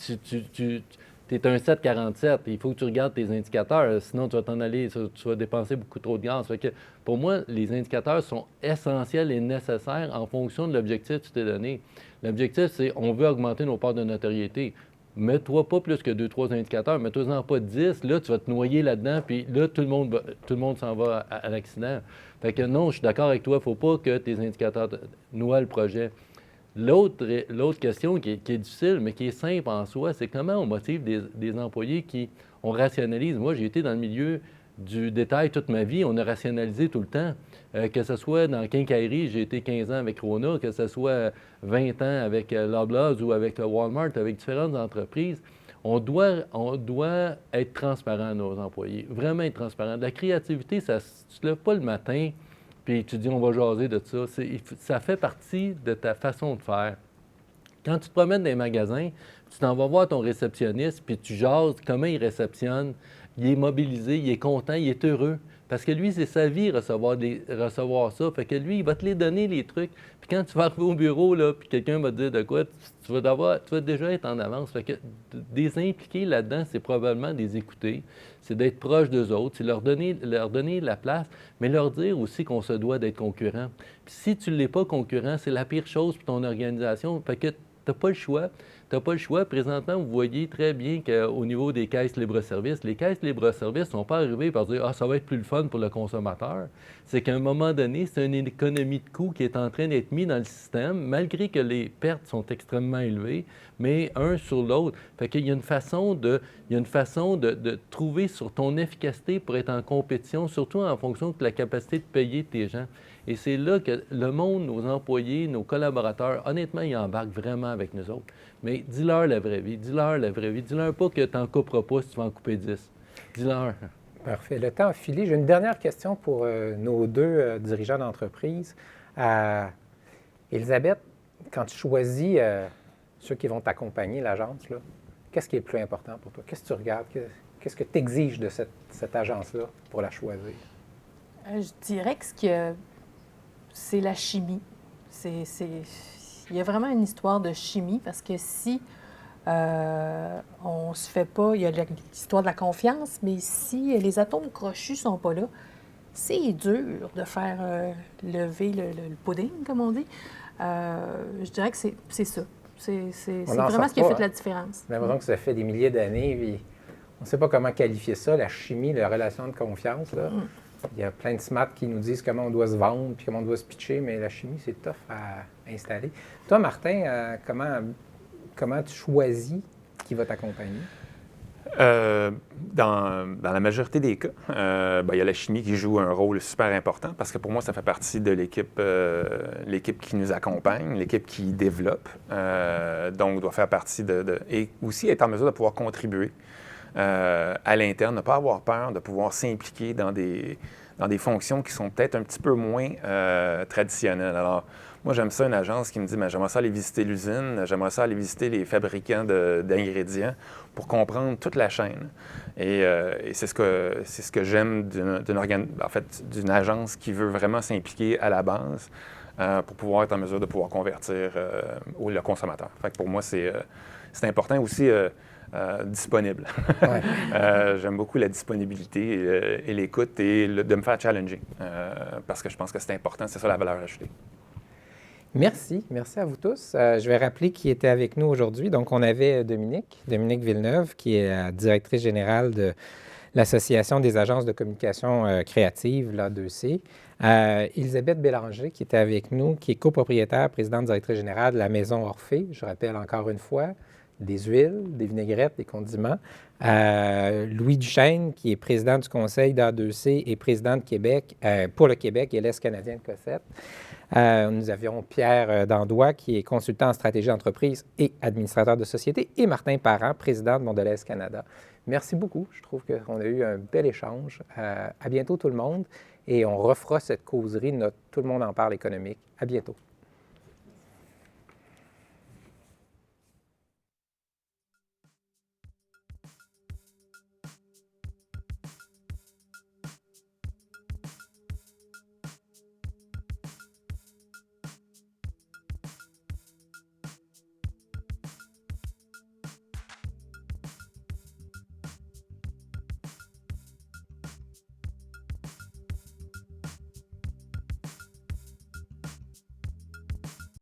tu es un 747, il faut que tu regardes tes indicateurs, sinon tu vas t'en aller, tu vas dépenser beaucoup trop de gaz. Fait que pour moi, les indicateurs sont essentiels et nécessaires en fonction de l'objectif que tu t'es donné. L'objectif, c'est on veut augmenter nos parts de notoriété. Mets-toi pas plus que 2-3 indicateurs, mets-toi-en pas 10, là, tu vas te noyer là-dedans, puis là, tout le monde s'en va à l'accident. Fait que non, je suis d'accord avec toi, il ne faut pas que tes indicateurs noient le projet. L'autre question qui est difficile, mais qui est simple en soi, c'est comment on motive des employés on rationalise. Moi, j'ai été dans le milieu du détail toute ma vie, on a rationalisé tout le temps. Que ce soit dans la quincaillerie, j'ai été 15 ans avec Rona, que ce soit 20 ans avec Loblaws ou avec Walmart, avec différentes entreprises, on doit être transparent à nos employés, vraiment être transparent. De la créativité, tu ne te lèves pas le matin puis tu dis, on va jaser de ça. Ça fait partie de ta façon de faire. Quand tu te promènes dans les magasins, tu t'en vas voir ton réceptionniste, puis tu jases comment il réceptionne. Il est mobilisé, il est content, il est heureux. Parce que lui, c'est sa vie recevoir ça. Fait que lui, il va te les donner, les trucs. Puis quand tu vas arriver au bureau, là, puis quelqu'un va te dire de quoi, tu vas déjà être en avance. Fait que des impliquer là-dedans, c'est probablement des écouter. C'est d'être proche d'eux autres, c'est leur donner la place, mais leur dire aussi qu'on se doit d'être concurrent. Puis si tu ne l'es pas concurrent, c'est la pire chose pour ton organisation. Fait que tu n'as pas le choix. Tu n'as pas le choix. Présentement, vous voyez très bien qu'au niveau des caisses libre-service, les caisses libre-service ne sont pas arrivées par dire « Ah, ça va être plus le fun pour le consommateur ». C'est qu'à un moment donné, c'est une économie de coûts qui est en train d'être mise dans le système, malgré que les pertes sont extrêmement élevées, mais un sur l'autre. Fait qu'il y a une façon de trouver sur ton efficacité pour être en compétition, surtout en fonction de la capacité de payer tes gens. Et c'est là que le monde, nos employés, nos collaborateurs, honnêtement, ils embarquent vraiment avec nous autres. Mais dis-leur la vraie vie, dis-leur pas que tu n'en couperas pas si tu vas en couper 10. Dis-leur. Parfait. Le temps a filé. J'ai une dernière question pour nos deux dirigeants d'entreprise. Élisabeth, quand tu choisis ceux qui vont t'accompagner, l'agence, là, qu'est-ce qui est le plus important pour toi? Qu'est-ce que tu regardes? Qu'est-ce que tu exiges de cette agence-là pour la choisir? Je dirais que c'est la chimie. Il y a vraiment une histoire de chimie parce que si on se fait pas, il y a l'histoire de la confiance, mais si les atomes crochus sont pas là, c'est dur de faire lever le pudding, comme on dit. Je dirais que c'est ça. C'est vraiment ce qui a fait la différence. J'ai l'impression que ça fait des milliers d'années, puis on ne sait pas comment qualifier ça, la chimie, la relation de confiance. Là. Il y a plein de SMAT qui nous disent comment on doit se vendre puis comment on doit se pitcher, mais la chimie, c'est tough à installer. Toi, Martin, comment tu choisis qui va t'accompagner? Dans la majorité des cas, il y a la chimie qui joue un rôle super important parce que pour moi, ça fait partie de l'équipe qui nous accompagne, l'équipe qui développe. Donc, doit faire partie et aussi être en mesure de pouvoir contribuer à l'interne, ne pas avoir peur de pouvoir s'impliquer dans des fonctions qui sont peut-être un petit peu moins traditionnelles. Alors, moi, j'aime ça, une agence qui me dit, j'aimerais ça aller visiter l'usine, j'aimerais ça aller visiter les fabricants d'ingrédients pour comprendre toute la chaîne. Et c'est ce que j'aime d'une agence qui veut vraiment s'impliquer à la base pour pouvoir être en mesure de pouvoir convertir le consommateur. Fait que pour moi, c'est important aussi disponible. Ouais. J'aime beaucoup la disponibilité et l'écoute et de me faire challenger parce que je pense que c'est important, c'est ça la valeur ajoutée. Merci à vous tous. Je vais rappeler qui était avec nous aujourd'hui. Donc, on avait Dominique Villeneuve, qui est la directrice générale de l'Association des agences de communication créative, l'A2C. Elisabeth Bélanger, qui était avec nous, qui est copropriétaire, présidente directrice générale de la Maison Orphée. Je rappelle encore une fois, des huiles, des vinaigrettes, des condiments. Louis Duchesne, qui est président du conseil d'A2C et président de Québec, pour le Québec et l'Est canadien de Cossette. Nous avions Pierre Dandois, qui est consultant en stratégie d'entreprise et administrateur de société, et Martin Parent, président de Mondelez Canada. Merci beaucoup. Je trouve qu'on a eu un bel échange. À bientôt tout le monde et on refera cette causerie, Tout le monde en parle économique. À bientôt.